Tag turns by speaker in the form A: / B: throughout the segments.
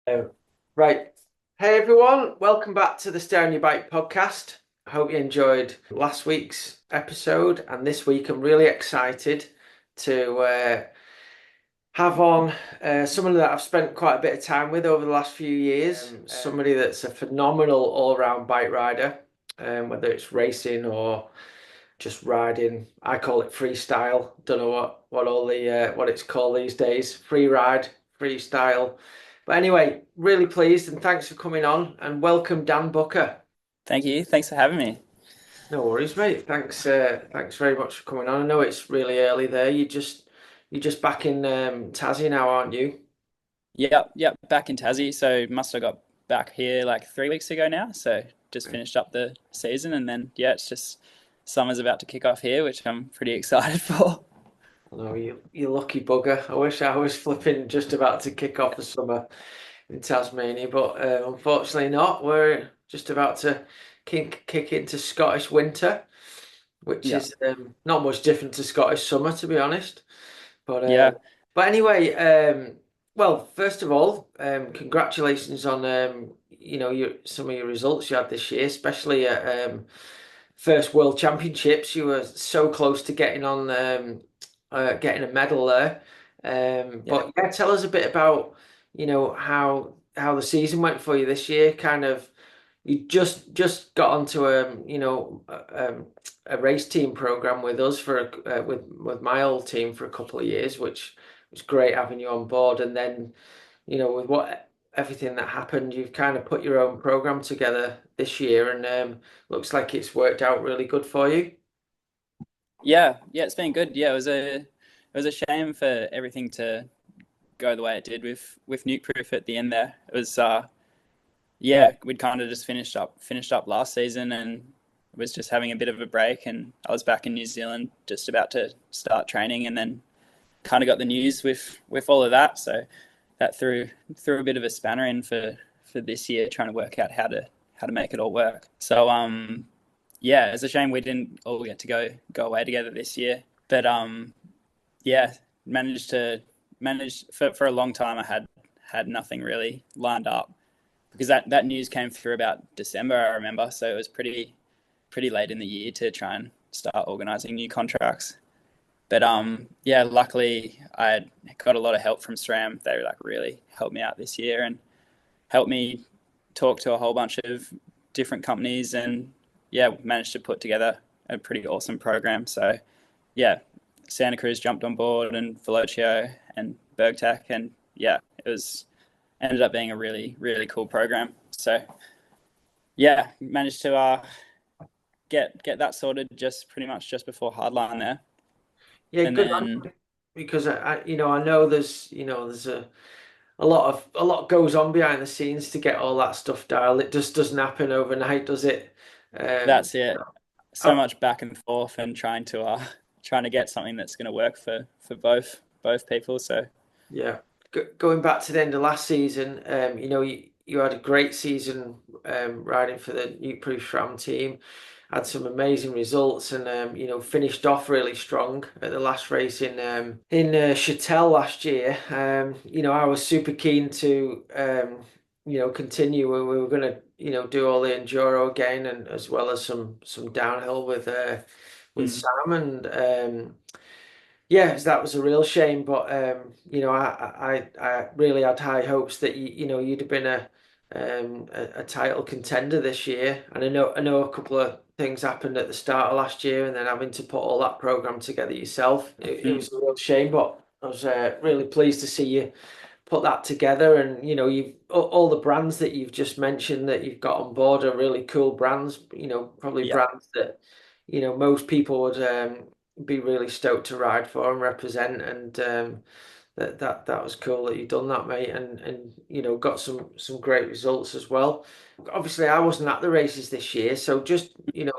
A: Uh, right. Hey everyone, welcome back to the Stay on Your Bike podcast. I hope you enjoyed last week's episode, and this week I'm really excited to have on someone that I've spent quite a bit of time with over the last few years. Somebody that's a phenomenal all-round bike rider, whether it's racing or just riding. I call it freestyle. Don't know what all the what it's called these days. Free ride, freestyle. But anyway, really pleased and thanks for coming on and welcome Dan Booker.
B: Thank you. Thanks for having me.
A: No worries, mate. Thanks very much for coming on. I know it's really early there. You're just back in Tassie now, aren't you?
B: Yep. Back in Tassie. So must have got back here like 3 weeks ago now. So just finished up the season, and then it's just summer's about to kick off here, which I'm pretty excited for.
A: Oh, you lucky bugger. I wish I was flipping just about to kick off the summer in Tasmania, but unfortunately not. We're just about to kick into Scottish winter, which
B: Yeah,
A: is not much different to Scottish summer, to be honest. But
B: yeah,
A: anyway, well, first of all, congratulations on your some of your results you had this year, especially at first World Championships. You were so close to getting a medal there.
B: yeah.
A: But yeah, tell us a bit about how the season went for you this year. Kind of, you just got onto a race team program with us with my old team for a couple of years, which was great having you on board. And then with what everything that happened, you've kind of put your own program together this year, and looks like it's worked out really good for you.
B: Yeah. It's been good. Yeah, it was a shame for everything to go the way it did with Nuke Proof at the end there. It was we'd kind of just finished up last season and was just having a bit of a break, and I was back in New Zealand just about to start training, and then kind of got the news with all of that. So that threw a bit of a spanner in for this year, trying to work out how to make it all work. So it's a shame we didn't all get to go away together this year. But yeah, managed for a long time. I had nothing really lined up because that news came through about December, I remember. So it was pretty late in the year to try and start organizing new contracts. But luckily I got a lot of help from SRAM. They like really helped me out this year and helped me talk to a whole bunch of different companies, and managed to put together a pretty awesome program. So yeah, Santa Cruz jumped on board, and Velocio and BergTech, and it was ended up being a really cool program. So managed to get that sorted just pretty much just before Hardline there,
A: Yeah,
B: and
A: good.
B: then
A: Because I know there's a lot goes on behind the scenes to get all that stuff dialed. It just doesn't happen overnight, does it? Um,
B: that's it. So
A: I,
B: much back and forth and trying to get something that's going to work for both people. So
A: yeah, going back to the end of last season, you had a great season riding for the New Proof SRAM team. Had some amazing results and finished off really strong at the last race in Chatel last year. I was super keen to continue. We were going to do all the enduro again, and as well as some downhill with
B: mm,
A: Sam. And yeah, that was a real shame. But I really had high hopes that you'd have been a title contender this year. And I know a couple of things happened at the start of last year, and then having to put all that program together yourself, it
B: mm,
A: was a real shame. But I was really pleased to see you put that together. And you've all the brands that you've just mentioned that you've got on board are really cool brands. Probably
B: yeah,
A: brands that most people would be really stoked to ride for and represent. And that was cool that you done that, mate. And got some great results as well. Obviously, I wasn't at the races this year, so just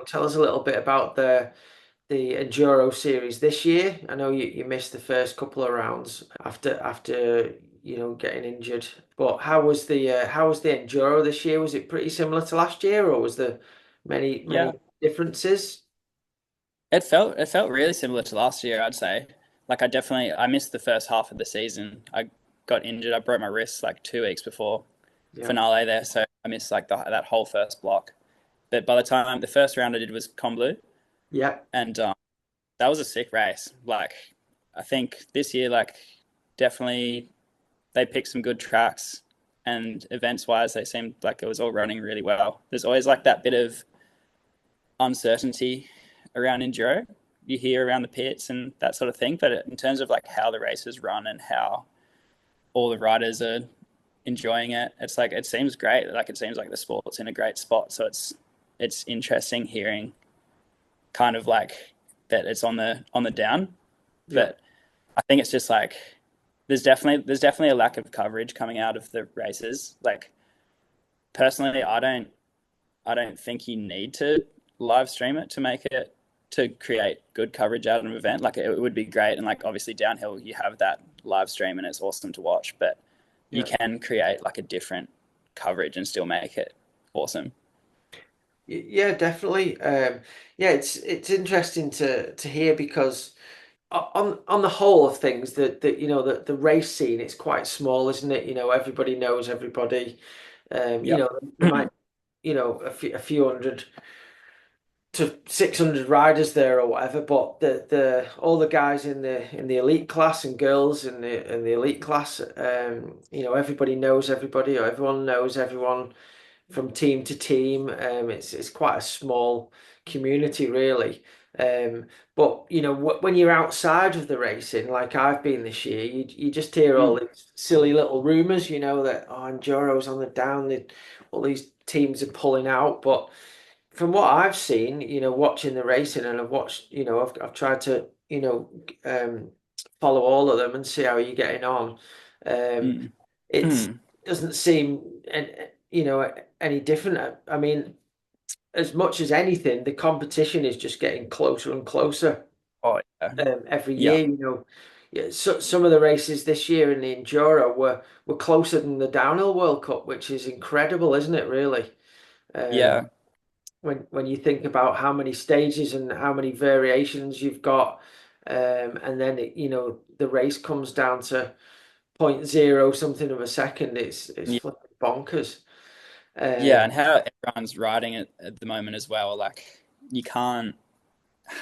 A: tell us a little bit about the Enduro series this year. I know you missed the first couple of rounds after getting injured. But how was the Enduro this year? Was it pretty similar to last year, or was there many
B: yeah.
A: differences?
B: It felt really similar to last year, I'd say. Like I missed the first half of the season. I got injured. I broke my wrist like 2 weeks before.
A: Yeah.
B: finale there, so I missed like that whole first block. But by the time the first round I did was Combloux,
A: Yeah.
B: and that was a sick race. Like I think this year, like definitely they picked some good tracks, and events wise, they seemed like it was all running really well. There's always like that bit of uncertainty around enduro you hear around the pits and that sort of thing. But in terms of like how the races run and how all the riders are enjoying it, it's like it seems great. Like it seems like the sport's in a great spot. So it's interesting hearing kind of like that it's on the down.
A: Yeah.
B: But I think it's just like there's definitely a lack of coverage coming out of the races. Like personally, I don't think you need to live stream it to make it to create good coverage out of an event. Like it would be great, and like obviously downhill you have that live stream and it's awesome to watch. But you
A: Yeah.
B: can create like a different coverage and still make it awesome.
A: Yeah, definitely. Yeah, it's interesting to hear because on the whole of things, that the race scene, it's quite small, isn't it? Everybody knows everybody.
B: Yep.
A: There might, a few hundred to 600 riders there or whatever, but the all the guys in the elite class and girls in the elite class, everybody knows everybody, or everyone knows everyone from team to team. It's quite a small community, really. Um, but when you're outside of the racing, like I've been this year, you just hear all
B: Mm,
A: these silly little rumors, that Enduro's on the down, all these teams are pulling out. But from what I've seen, watching the racing, and I've watched, I've tried to, follow all of them and see how you're getting on. Um,
B: mm,
A: it
B: mm.
A: doesn't seem, any different. I mean, as much as anything, the competition is just getting closer and closer
B: Oh yeah,
A: every
B: yeah,
A: year. Yeah, so some of the races this year in the Enduro were closer than the Downhill World Cup, which is incredible, isn't it? Really, um,
B: yeah,
A: when you think about how many stages and how many variations you've got, and then the race comes down to point zero something of a second. It's
B: yeah.
A: flipping bonkers.
B: Yeah,
A: Um,
B: and how everyone's riding it at the moment as well. Like you can't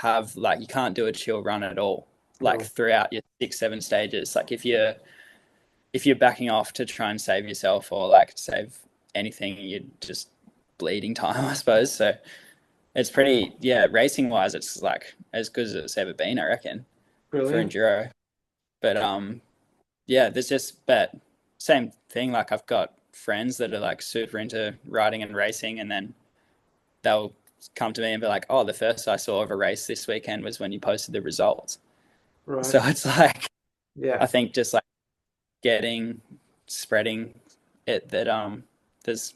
B: you can't do a chill run at all. Like
A: no,
B: throughout your 6, 7 stages. Like if you're backing off to try and save yourself or like save anything, you're just bleeding time, I suppose. So it's pretty, yeah, racing wise, it's like as good as it's ever been, I reckon, for
A: brilliant.
B: enduro. But yeah, there's just but same thing. Like I've got friends that are like super into riding and racing, and then they'll come to me and be like, "Oh, the first I saw of a race this weekend was when you posted the results." So
A: Right.
B: it's like I
A: Yeah.
B: think just like getting spreading it that there's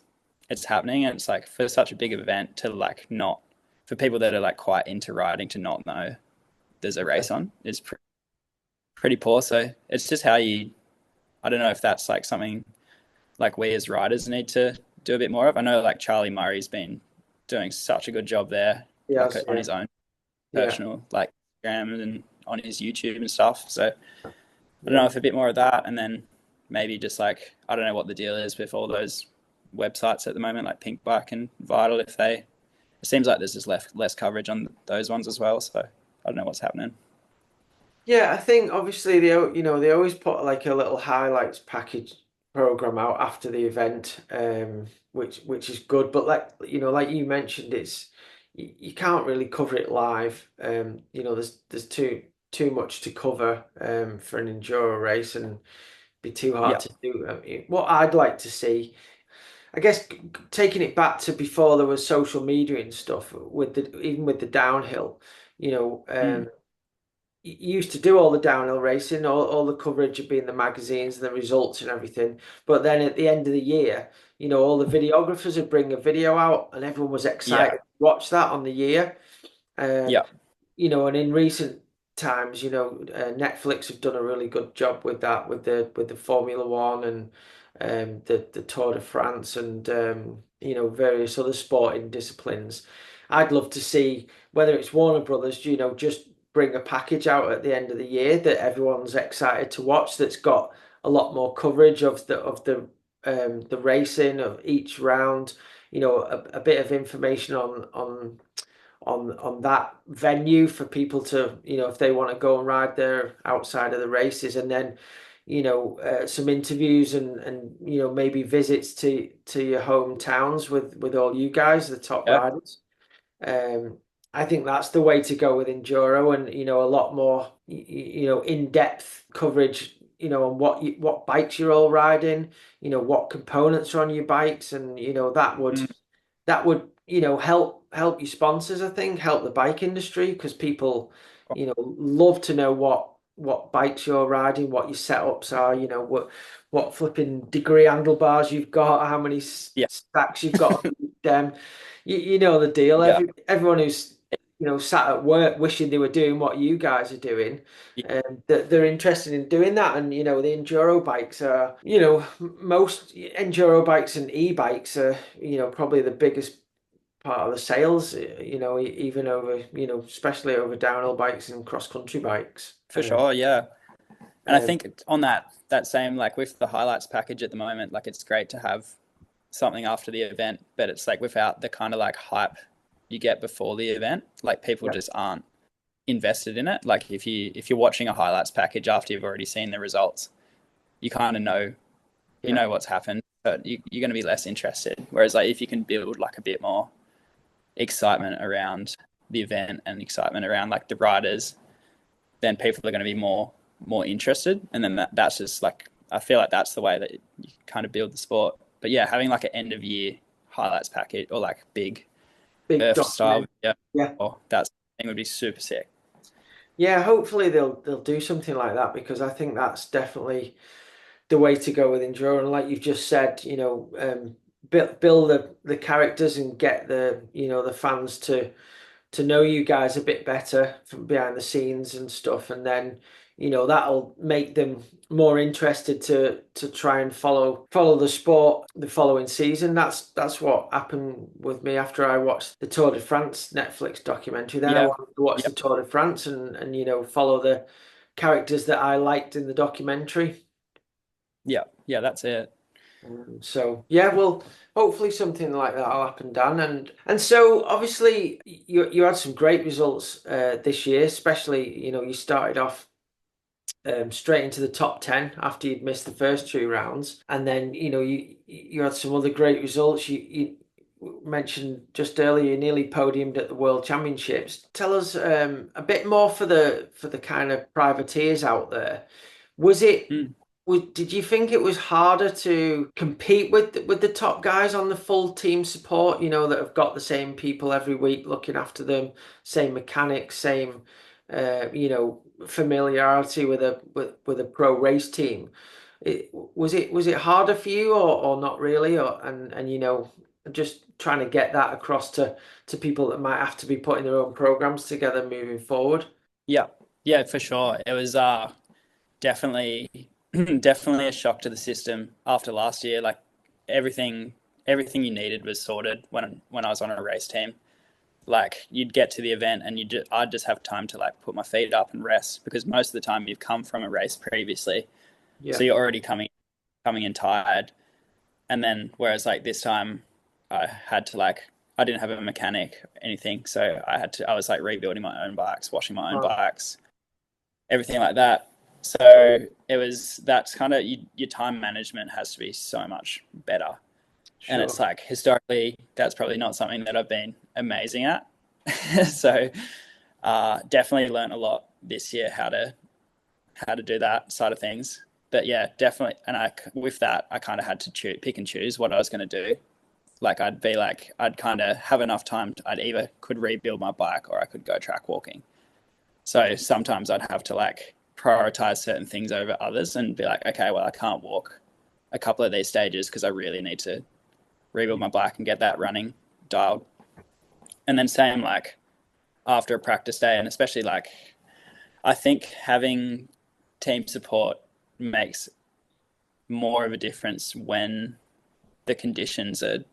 B: it's happening, and it's like for such a big event to like not for people that are like quite into riding to not know there's a
A: Yeah.
B: race on is pretty poor. So it's just how you I don't know if that's like something like we as riders need to do a bit more of. I know like Charlie Murray's been doing such a good job there, like
A: Yes.
B: on
A: Yeah.
B: his own
A: Yeah.
B: personal like Instagram and on his YouTube and stuff. So I don't know
A: Yeah.
B: if a bit more of that, and then maybe just like I don't know what the deal is with all those websites at the moment, like Pink Bike and Vital. If they, it seems like there's just less coverage on those ones as well. So I don't know what's happening.
A: Yeah, I think obviously they always put like a little highlights package program out after the event, which is good. But like you mentioned, you can't really cover it live. There's too much to cover for an enduro race, and be too hard
B: Yeah,
A: to do. I mean, what I'd like to see, I guess, taking it back to before there was social media and stuff, even with the downhill, you know.
B: mm.
A: Used to do all the downhill racing, all the coverage would be in the magazines and the results and everything. But then at the end of the year, all the videographers would bring a video out and everyone was
B: Yeah,
A: excited to watch that on the year. Um,
B: yeah,
A: and in recent times, Netflix have done a really good job with that, with the Formula One and the Tour de France and various other sporting disciplines. I'd love to see whether it's Warner Brothers, just bring a package out at the end of the year that everyone's excited to watch. That's got a lot more coverage of the the racing of each round, a bit of information on that venue for people to, if they want to go and ride there outside of the races, and then, some interviews and maybe visits to your hometowns with all you guys, the top
B: Yeah,
A: riders. Um, I think that's the way to go with enduro, and a lot more in-depth coverage, on what bikes you're all riding, what components are on your bikes, and that would help your sponsors, I think, help the bike industry, because people love to know what bikes you're riding, what your setups are, what flipping degree handlebars you've got, how many
B: yeah,
A: stacks you've got on them. You know the deal.
B: yeah,
A: Everyone who's sat at work wishing they were doing what you guys are doing,
B: yeah,
A: that they're interested in doing that. And the enduro bikes are, most enduro bikes and e-bikes are, probably the biggest part of the sales, even over, especially over downhill bikes and cross country bikes.
B: for sure. Yeah, and I
A: Um,
B: think on that same, like with the highlights package at the moment, like it's great to have something after the event, but it's like without the kind of like hype you get before the event, like people
A: yeah,
B: just aren't invested in it. Like if you're watching a highlights package after you've already seen the results, you kind of know
A: yeah,
B: what's happened, but you're going to be less interested. Whereas like if you can build like a bit more excitement around the event and excitement around like the riders, then people are going to be more interested, and then that's just like I feel like that's the way that you kind of build the sport. But yeah, having like an end of year highlights package or like big
A: big
B: Earth style
A: document.
B: video,
A: Yeah.
B: oh, that thing would be super sick.
A: Yeah, hopefully they'll do something like that, because I think that's definitely the way to go with enduro. And like you've just said, build the characters and get the fans to know you guys a bit better from behind the scenes and stuff, and then that'll make them more interested to try and follow the sport the following season. That's what happened with me after I watched the Tour de France Netflix documentary. Then I
B: Yeah,
A: wanted to watch
B: yeah,
A: the Tour de France and follow the characters that I liked in the documentary.
B: yeah, yeah. That's it.
A: So yeah, well, hopefully something like that will happen, Dan. And so obviously you had some great results this year, especially you started off straight into the top 10 after you'd missed the first two rounds, and then you had some other great results. You mentioned just earlier you nearly podiumed at the World Championships. Tell us a bit more for the kind of privateers out there. Was it
B: Mm.
A: did you think it was harder to compete with the top guys on the full team support, that have got the same people every week looking after them, same mechanics, same familiarity with a pro race team? Was it harder for you, or not really, and just trying to get that across to people that might have to be putting their own programs together moving forward?
B: Yeah, yeah, for sure. It was definitely definitely a shock to the system after last year. Like everything you needed was sorted when I was on a race team. Like you'd get to the event and I'd just have time to like put my feet up and rest, because most of the time you've come from a race previously, so
A: Yeah.
B: you're already coming in tired. And then whereas like this time I had to like I didn't have a mechanic anything, so I was like rebuilding my own bikes, washing my own
A: Oh,
B: bikes, everything like that. So that's kind of your time management has to be so much better. And it's
A: sure.
B: like historically, that's probably not something that I've been amazing at. So definitely learned a lot this year how to do that side of things. But yeah, definitely. And with that, I kind of had to pick and choose what I was going to do. Like I'd kind of have enough time. I'd either could rebuild my bike or I could go track walking. So sometimes I'd have to like prioritize certain things over others and be like, okay, well, I can't walk a couple of these stages because I really need to rebuild my bike and get that running dialed. And then same like after a practice day, and especially like I think having team support makes more of a difference when the conditions are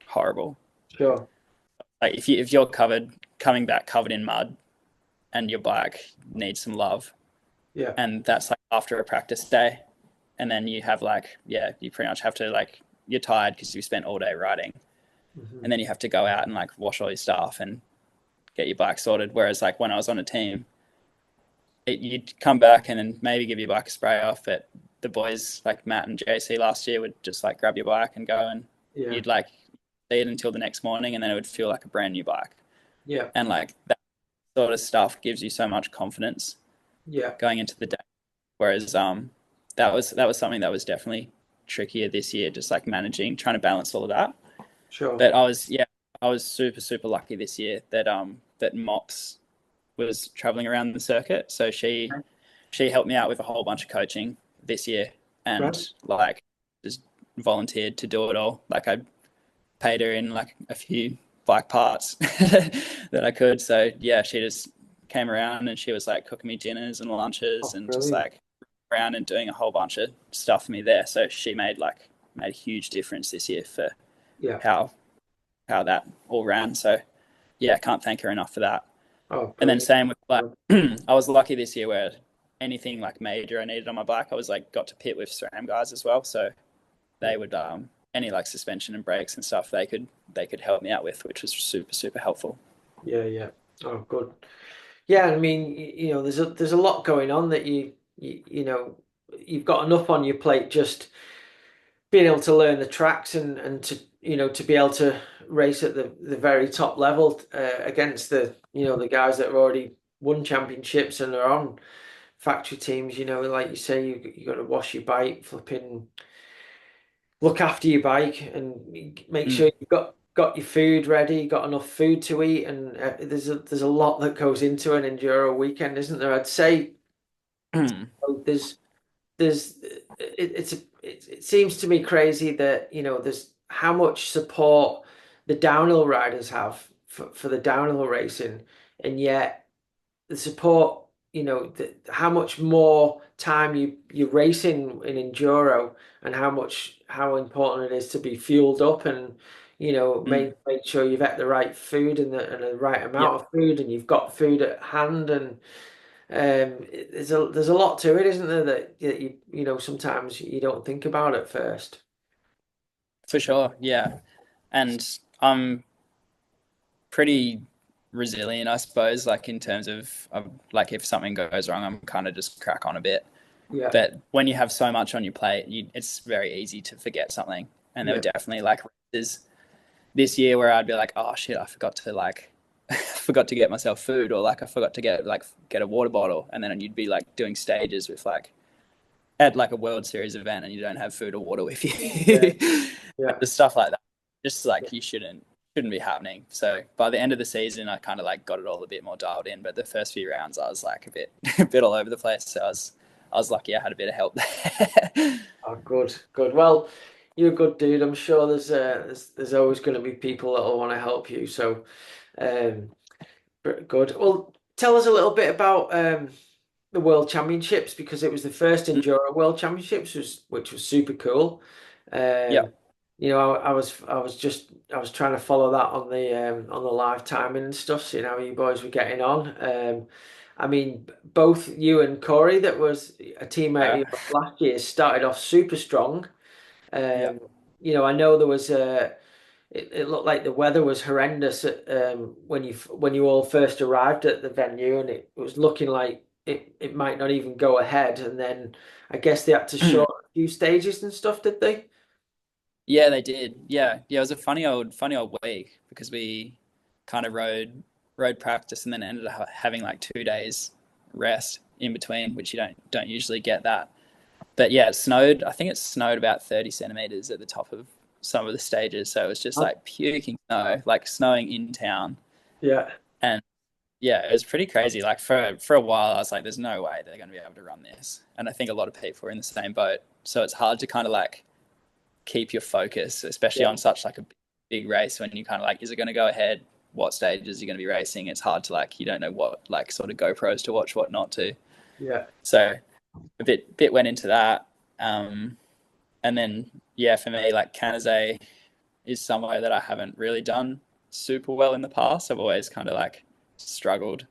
B: horrible.
A: Sure.
B: Like if you're coming back covered in mud and your bike needs some love,
A: Yeah.
B: and that's like after a practice day, and then you have like, yeah, you pretty much have to like, you're tired because you spent all day riding,
A: Hmm.
B: and then you have to go out and like wash all your stuff and get your bike sorted. Whereas like when I was on a team, you'd come back and then maybe give your bike a spray off, but the boys like Matt and JC last year would just like grab your bike and go, and
A: Yeah.
B: you'd like see it until the next morning, and then it would feel like a brand new bike.
A: Yeah.
B: And like that sort of stuff gives you so much confidence
A: Yeah.
B: going into the day. Whereas that was something that was definitely trickier this year, just like managing, trying to balance all of that.
A: Sure.
B: But I was super super lucky this year that that Mops was traveling around the circuit, so she helped me out with a whole bunch of coaching this year,
A: Right.
B: and like just volunteered to do it all. Like I paid her in like a few bike parts that I could. So yeah, she just came around and she was like cooking me dinners and lunches
A: Oh,
B: and just
A: brilliant.
B: like around and doing a whole bunch of stuff for me there. So she made a huge difference this year for
A: Yeah.
B: how that all ran. So yeah, can't thank her enough for that.
A: Oh,
B: And then
A: brilliant.
B: same with like I was lucky this year where anything like major I needed on my bike, I was like got to pit with SRAM guys as well. So
A: Yeah.
B: they would any like suspension and brakes and stuff they could help me out with, which was super super helpful.
A: Yeah. Yeah. Oh, good. Yeah, I mean, there's a lot going on that you've got enough on your plate just being able to learn the tracks and to to be able to race at the very top level against the guys that have already won championships and are on factory teams. Like you say, you got to wash your bike, flipping look after your bike, and make sure
B: Mm.
A: you've got your food ready, got enough food to eat, and there's a lot that goes into an enduro weekend, isn't there? I'd say there's it seems to me crazy that there's how much support the downhill riders have for the downhill racing, and yet the support, how much more time you're racing in enduro, and how important it is to be fueled up, and
B: Mm.
A: make sure you've ate the right food and the right
B: Yeah,
A: amount of food, and you've got food at hand, and there's a lot to it, isn't there, that sometimes you don't think about at first.
B: for sure. Yeah, and I'm pretty resilient, I suppose. Like in terms of like if something goes wrong, I'm kind of just crack on a bit.
A: Yeah,
B: But when you have so much on your plate, it's very easy to forget something. And there were
A: yeah,
B: definitely like races this year where I'd be like, oh shit, I forgot to like forgot to get myself food, or like I forgot to get a water bottle, and then you'd be like doing stages with like at like a World Series event and you don't have food or water with
A: yeah,
B: you.
A: yeah,
B: Just stuff like that. Just
A: yeah,
B: like you shouldn't be happening. So by the end of the season I kind of like got it all a bit more dialed in, but the first few rounds I was like a bit a bit all over the place. So I was lucky I had a bit of help there.
A: oh, good, good. Well, you're a good dude. I'm sure there's always going to be people that will want to help you, so um good. Well, tell us a little bit about the World Championships, because it was the first Enduro World Championships, which was super cool.
B: Yeah.
A: Um, I was trying to follow that on the live timing and stuff, seeing how you boys were getting on. I mean, both you and Corey, that was a teammate of
B: Uh,
A: yours last year, started off super strong.
B: yeah.
A: Um, I know there was it looked like the weather was horrendous when you all first arrived at the venue, and it was looking like it might not even go ahead. And then I guess they had to short a few stages and stuff, did they?
B: Yeah, they did. Yeah, yeah. It was a funny old week because we kind of rode practice and then ended up having like 2 days rest in between, which you don't usually get that. But yeah, it snowed. I think it snowed about 30 centimeters at the top of some of the stages, so it was just like puking snow, like snowing in town.
A: Yeah,
B: And yeah, it was pretty crazy. Like for a while, I was like, "There's no way they're going to be able to run this." And I think a lot of people are in the same boat, so it's hard to kind of like keep your focus, especially
A: yeah,
B: on such like a big race when you kind of like, is it going to go ahead? What stages are you going to be racing? It's hard to like, you don't know what like sort of GoPros to watch, what not to.
A: yeah,
B: So a bit went into that. And then yeah, for me, like Canazay is somewhere that I haven't really done super well in the past. I've always kind of like struggled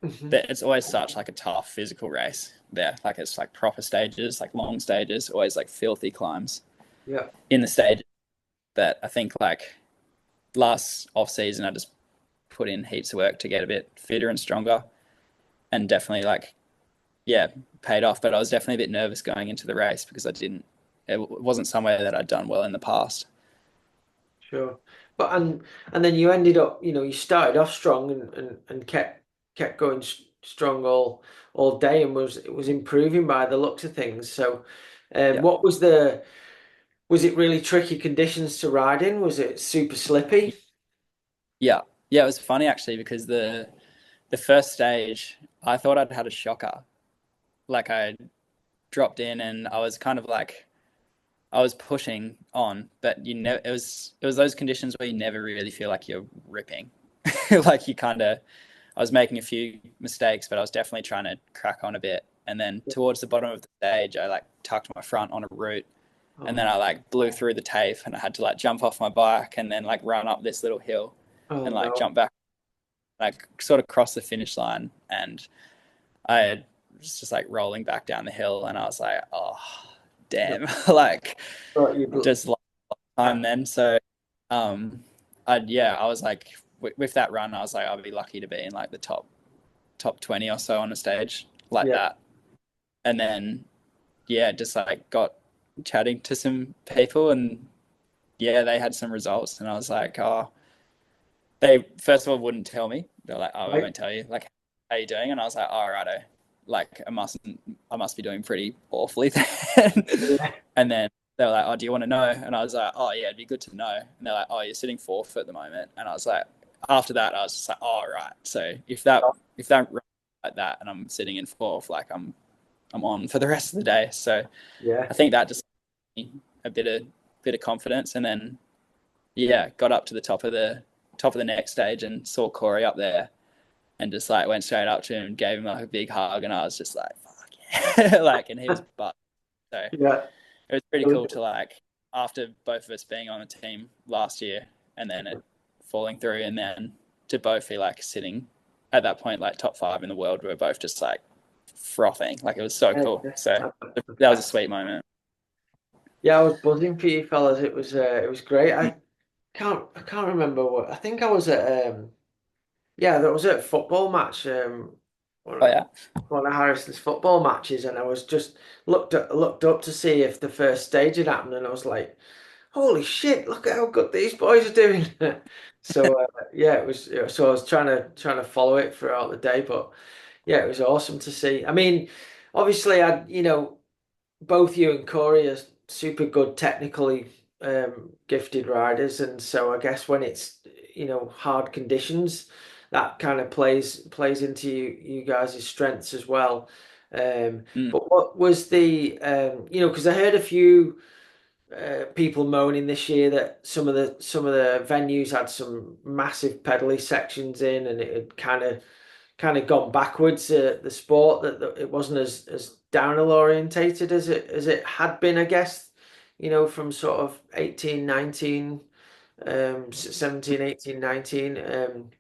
A: Hmm.
B: But it's always such like a tough physical race there. Like it's like proper stages, like long stages, always like filthy climbs
A: Yeah.
B: in the stage. But I think like last off season, I just put in heaps of work to get a bit fitter and stronger, and definitely like yeah, paid off. But I was definitely a bit nervous going into the race because I didn't. It wasn't somewhere that I'd done well in the past.
A: Sure. But and then you ended up, you started off strong and kept going strong all day and was improving by the looks of things. So,
B: Yeah,
A: what was it really tricky conditions to ride in? Was it super slippy?
B: yeah, yeah. It was funny actually because the first stage I thought I'd had a shocker. Like I dropped in and I was kind of like I was pushing on, but you know, it was those conditions where you never really feel like you're ripping. Like you kind of, I was making a few mistakes, but I was definitely trying to crack on a bit. And then towards the bottom of the stage, I like tucked my front on a root, and then
A: Oh,
B: I like blew through the tape, and I had to like jump off my bike and then like run up this little hill,
A: oh
B: and like
A: no.
B: jump back, like sort of cross the finish line, and I was just like rolling back down the hill, and I was like, oh,
A: No.
B: damn, like
A: But you
B: just time then. So, I was like, with that run, I was like, I'd be lucky to be in like the top 20 or so on a stage like
A: yeah.
B: that. And then, yeah, just like got chatting to some people, and yeah, they had some results, and I was like, oh, they first of all wouldn't tell me. They're like, oh, we
A: Right.
B: won't tell you. Like, how are you doing? And I was like, oh, righto. Like, I must be doing pretty awfully then.
A: Yeah.
B: And then they were like, oh, do you want to know? And I was like, oh, yeah, it'd be good to know. And they're like, oh, you're sitting fourth at the moment. And I was like, after that, I was just like, oh, right. So if that like that, and I'm sitting in fourth, like I'm on for the rest of the day. So
A: Yeah.
B: I think that just gave me a bit of confidence, and then yeah, got up to the top of the next stage and saw Corey up there, and just like went straight up to him and gave him like a big hug, and I was just like, fuck yeah, like, and he was butt. So
A: Yeah.
B: it was pretty cool to like after both of us being on a team last year and then it falling through, and then to both be like sitting at that point like top five in the world. We were both just like frothing. Like it was so
A: Yeah.
B: cool. So
A: That's the
B: that was a
A: best.
B: sweet moment.
A: Yeah, I was buzzing for you fellas. It was great. I can't remember what I think I was at yeah, that was at a football match,
B: Oh
A: one
B: yeah.
A: one of Harrison's football matches, and I was just looked up to see if the first stage had happened, and I was like, "Holy shit! Look at how good these boys are doing." So yeah, so I was trying to follow it throughout the day, but yeah, it was awesome to see. I mean, obviously, both you and Corey are super good technically gifted riders, and so I guess when it's hard conditions, that kind of plays into you guys' strengths as well.
B: Mm.
A: But what was the because I heard a few people moaning this year that some of the venues had some massive pedally sections in, and it had kind of gone backwards. The sport that it wasn't as downhill orientated as it had been, I guess. From sort of 18, 19, 17, 18, 19.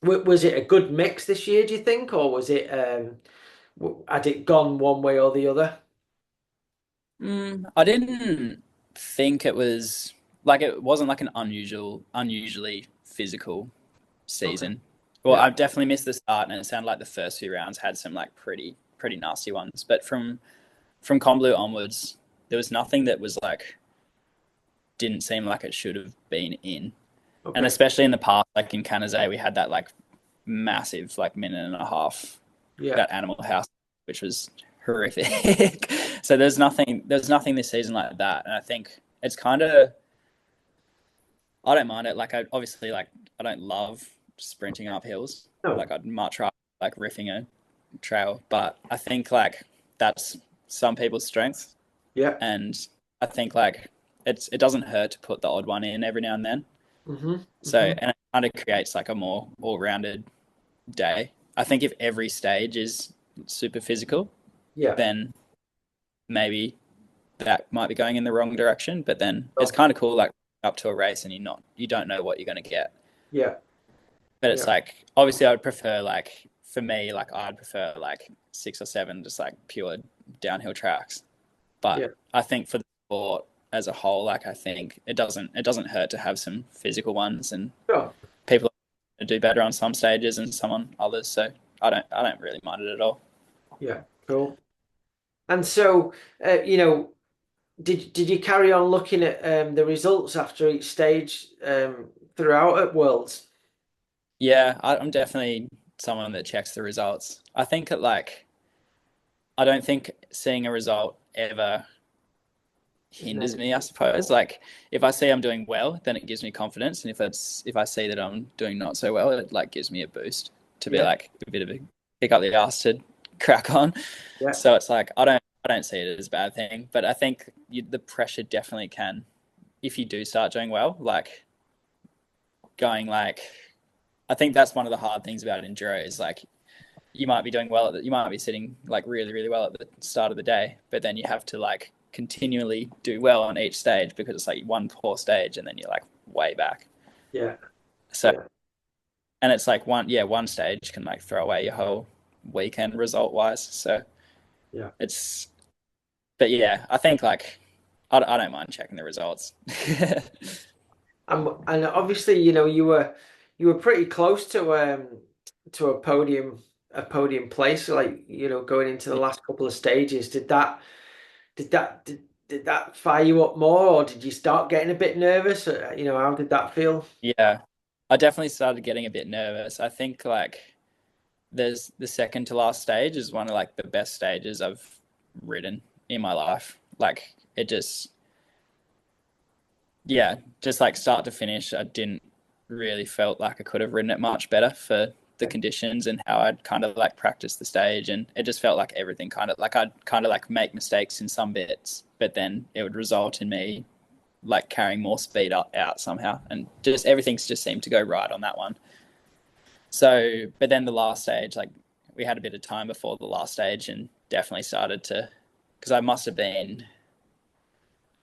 A: Was it a good mix this year, do you think, or was it had it gone one way or the other?
B: I didn't think it was like it wasn't like an unusually physical
A: Okay.
B: season. Well,
A: Yeah.
B: I definitely missed the start, and it sounded like the first few rounds had some like pretty nasty ones. But from Combloux onwards, there was nothing that was like didn't seem like it should have been in. And
A: Okay.
B: especially in the past, like in Canazay, we had that like massive like minute and a half
A: Yeah.
B: that animal house, which was horrific. So there's nothing this season like that, and I think it's kind of I don't mind it. Like I obviously like I don't love sprinting up hills.
A: No.
B: Like I'd much rather like riffing a trail, but I think like that's some people's strength,
A: Yeah.
B: and I think like it doesn't hurt to put the odd one in every now and then.
A: Mm-hmm.
B: So
A: Mm-hmm.
B: and it kind of creates like a more all-rounded day. I think if every stage is super physical,
A: Yeah.
B: then maybe that might be going in the wrong direction. But then it's
A: Oh,
B: kind of cool, like up to a race and you don't know what you're going to get.
A: yeah.
B: But it's
A: Yeah.
B: like obviously I would prefer like for me, like I'd prefer like 6 or 7 just like pure downhill tracks.
A: Yeah.
B: But I think for the sport as a whole, like I think it doesn't hurt to have some physical ones, and
A: Sure.
B: people do better on some stages and some on others. So I don't really mind it at all.
A: Yeah. Cool. And so, you know, did you carry on looking at the results after each stage throughout at Worlds?
B: Yeah, I'm definitely someone that checks the results. I think that like I don't think seeing a result ever hinders me, I suppose. Like if I see I'm doing well, then it gives me confidence, and if I see that I'm doing not so well, it like gives me a boost to be
A: Yeah.
B: like a bit of a pick up the ass to crack on.
A: Yeah.
B: So it's like I don't see it as a bad thing, but I think the pressure definitely can, if you do start doing well, like going like I think that's one of the hard things about enduro is like you might be doing well you might be sitting like really really well at the start of the day, but then you have to like continually do well on each stage because it's like one poor stage and then you're like way back.
A: Yeah.
B: So
A: Yeah.
B: and it's like one stage can like throw away your whole weekend result wise. So
A: Yeah.
B: it's but yeah, I think like I don't mind checking the results.
A: And obviously, you know, you were pretty close to a podium place, like, you know, going into the last couple of stages. Did that did that fire you up more, or did you start getting a bit nervous? You know, how did that feel?
B: Yeah, I definitely started getting a bit nervous. I think like there's the second to last stage is one of like the best stages I've ridden in my life. Like it just yeah, just like start to finish, I didn't really felt like I could have ridden it much better for the conditions and how I'd kind of like practiced the stage, and it just felt like everything kind of like I'd kind of like make mistakes in some bits, but then it would result in me like carrying more speed out somehow, and just everything's just seemed to go right on that one. So, but then the last stage, like we had a bit of time before the last stage, and definitely started to because I must have been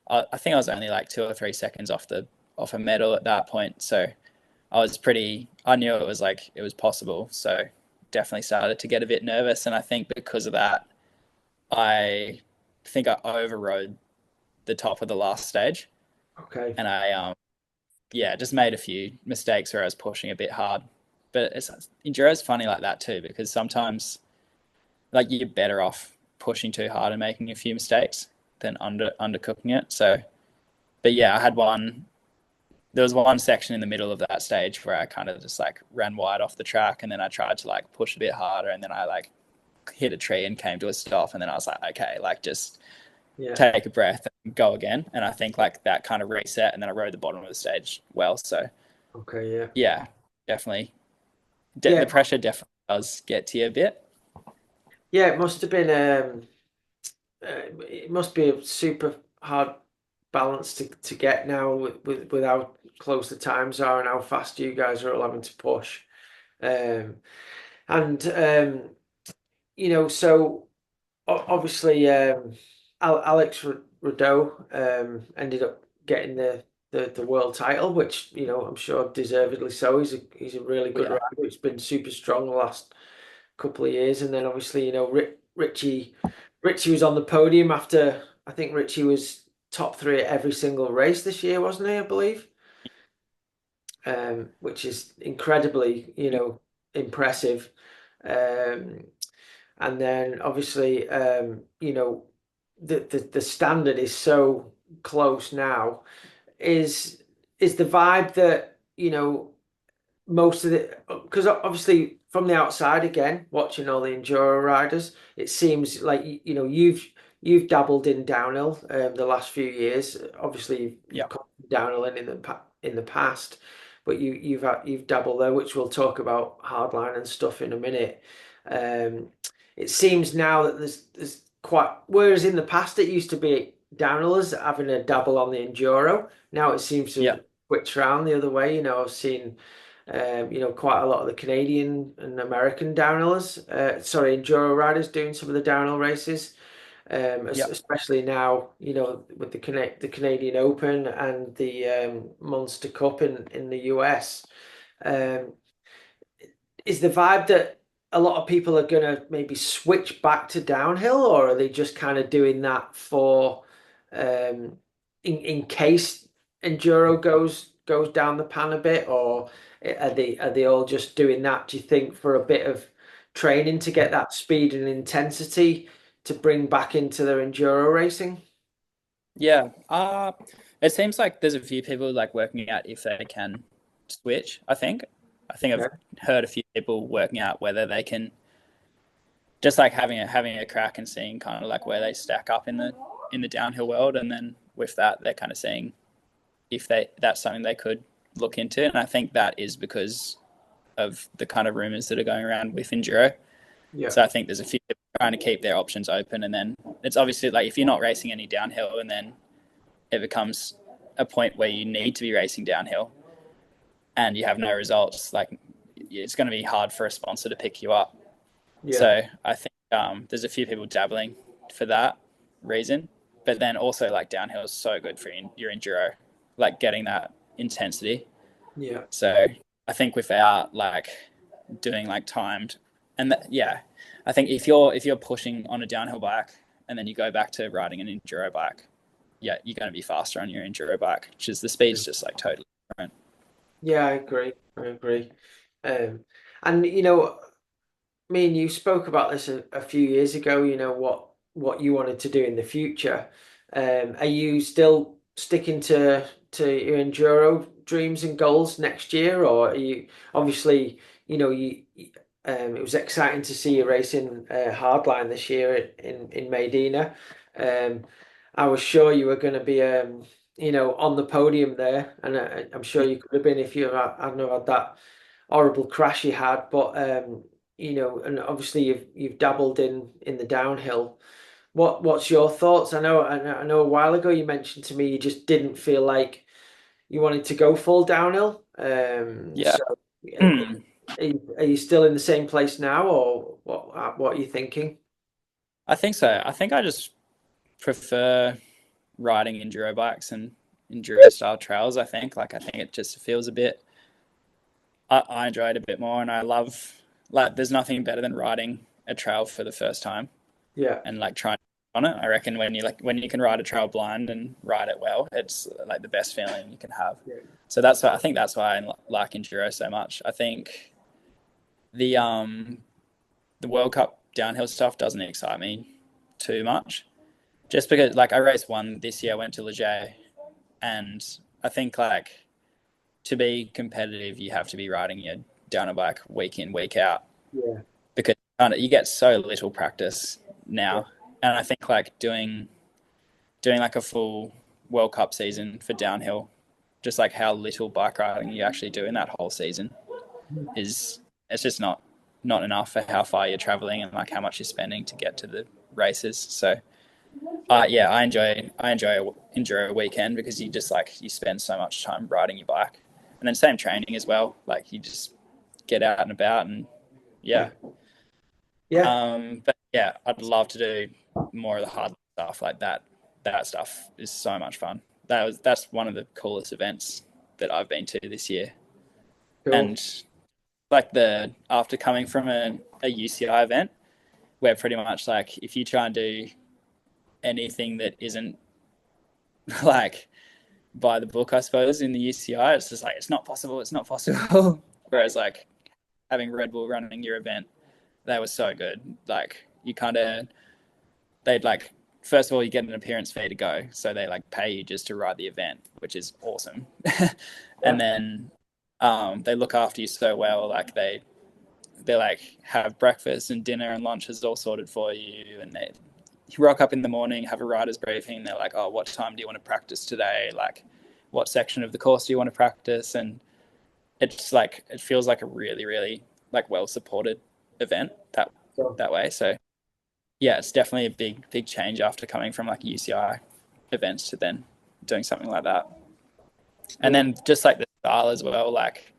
B: I think I was only like 2 or 3 seconds off a medal at that point. So I knew it was like it was possible. So definitely started to get a bit nervous. And I think because of that, I think I overrode the top of the last stage.
A: Okay.
B: And yeah, just made a few mistakes where I was pushing a bit hard. But enduro's funny like that too, because sometimes like you're better off pushing too hard and making a few mistakes than undercooking it. So, but yeah, I had one. There was one section in the middle of that stage where I kind of just like ran wide off the track, and then I tried to like push a bit harder, and then I like hit a tree and came to a stop, and then I was like, okay, like just
A: Yeah.
B: take a breath and go again. And I think like that kind of reset, and then I rode the bottom of the stage well. So
A: Okay. Yeah.
B: yeah, definitely, the
A: Yeah.
B: pressure definitely does get to you a bit.
A: Yeah. It must have been. It must be a super hard balance to get now with how close the times are and how fast you guys are all having to push. Um, and you know, so obviously, Alex Rideau ended up getting the world title, which, you know, I'm sure deservedly so. He's a really
B: Oh,
A: good
B: yeah,
A: rider. It's been super strong the last couple of years, and then obviously, you know, Richie was on the podium after. I think Richie was top three at every single race this year, wasn't he? I believe, which is incredibly, you know, impressive. Um, and then obviously, you know, the standard is so close now. Is the vibe that, you know, most of the, because obviously from the outside again, watching all the enduro riders, it seems like, you know, you've dabbled in downhill the last few years. Obviously, you've
B: yeah,
A: come downhill in the past, but you've dabbled there, which we'll talk about hardline and stuff in a minute. Um, it seems now that there's quite, whereas in the past it used to be downhillers having a dabble on the enduro. Now it seems to
B: yeah,
A: have switched around the other way. You know, I've seen you know, quite a lot of the Canadian and American downhillers, sorry, enduro riders doing some of the downhill races,
B: yeah,
A: especially now, you know, with the Canadian Open and the Monster Cup in the US. Um, is the vibe that a lot of people are going to maybe switch back to downhill, or are they just kind of doing that for in case enduro goes down the pan a bit, or are they all just doing that, do you think, for a bit of training to get that speed and intensity to bring back into their enduro racing?
B: Yeah. It seems like there's a few people like working out if they can switch. I think I've
A: Yeah.
B: heard a few people working out whether they can just like having a crack and seeing kind of like where they stack up in the downhill world, and then with that they're kind of seeing if they that's something they could look into. And I think that is because of the kind of rumors that are going around with enduro.
A: Yeah.
B: So I think there's a few people trying to keep their options open, and then it's obviously like if you're not racing any downhill, and then it becomes a point where you need to be racing downhill, and you have no results, like it's going to be hard for a sponsor to pick you up.
A: Yeah.
B: So I think there's a few people dabbling for that reason, but then also like downhill is so good for your enduro, like getting that intensity.
A: Yeah.
B: So I think without like doing like timed, and yeah, I think if you're pushing on a downhill bike and then you go back to riding an enduro bike, yeah, you're going to be faster on your enduro bike, which is the speed's just like totally different.
A: Yeah, I agree. I agree. And me and you spoke about this a few years ago, what you wanted to do in the future. Are you still sticking to your enduro dreams and goals next year, or are you obviously, it was exciting to see you racing Hardline this year in Medina. Um, I was sure you were going to be on the podium there, and I'm sure you could have been if hadn't have had that horrible crash you had. But and obviously you've dabbled in the downhill. What's your thoughts? I know a while ago you mentioned to me you just didn't feel like you wanted to go full downhill.
B: Yeah.
A: So are you still in the same place now, or what are you thinking?
B: I think so. I think I just prefer riding enduro bikes and enduro style trails. I think it just feels a bit. I enjoy it a bit more, and I love like. There's nothing better than riding a trail for the first time
A: Yeah,
B: and like trying on it. I reckon when you can ride a trail blind and ride it well, it's like the best feeling you can have.
A: yeah,
B: So I think that's why I like enduro so much. I think the um the World Cup downhill stuff doesn't excite me too much. Just because like I raced one this year, I went to Leger, and I think like to be competitive, you have to be riding your downhill bike week in week out
A: yeah,
B: because you get so little practice
A: yeah,
B: now. And I think like doing like a full World Cup season for downhill, just like how little bike riding you actually do in that whole season is it's just not enough for how far you're traveling and like how much you're spending to get to the races. So yeah, I enjoy a weekend because you just like you spend so much time riding your bike, and then same training as well. Like you just get out and about, and
A: yeah,
B: yeah.
A: yeah.
B: But yeah, I'd love to do more of the hard stuff like that. That stuff is so much fun. That's one of the coolest events that I've been to this year,
A: Cool.
B: and like the after coming from a UCI event where pretty much like if you try and do anything that isn't like by the book, I suppose, in the UCI, it's just like it's not possible, it's not possible. Whereas like having Red Bull running your event, they were so good. Like you kind of they'd like first of all you get an appearance fee to go, so they like pay you just to ride the event, which is awesome.
A: Yeah.
B: And then they look after you so well. Like they like have breakfast and dinner and lunches all sorted for you, and they you rock up in the morning, have a rider's briefing. They're like, "Oh, what time do you want to practice today? Like, what section of the course do you want to practice?" And it's like it feels like a really, really like well supported event
A: So,
B: that way. So yeah, it's definitely a big change after coming from like UCI events to then doing something like that. And
A: yeah.
B: then just like the style as well, like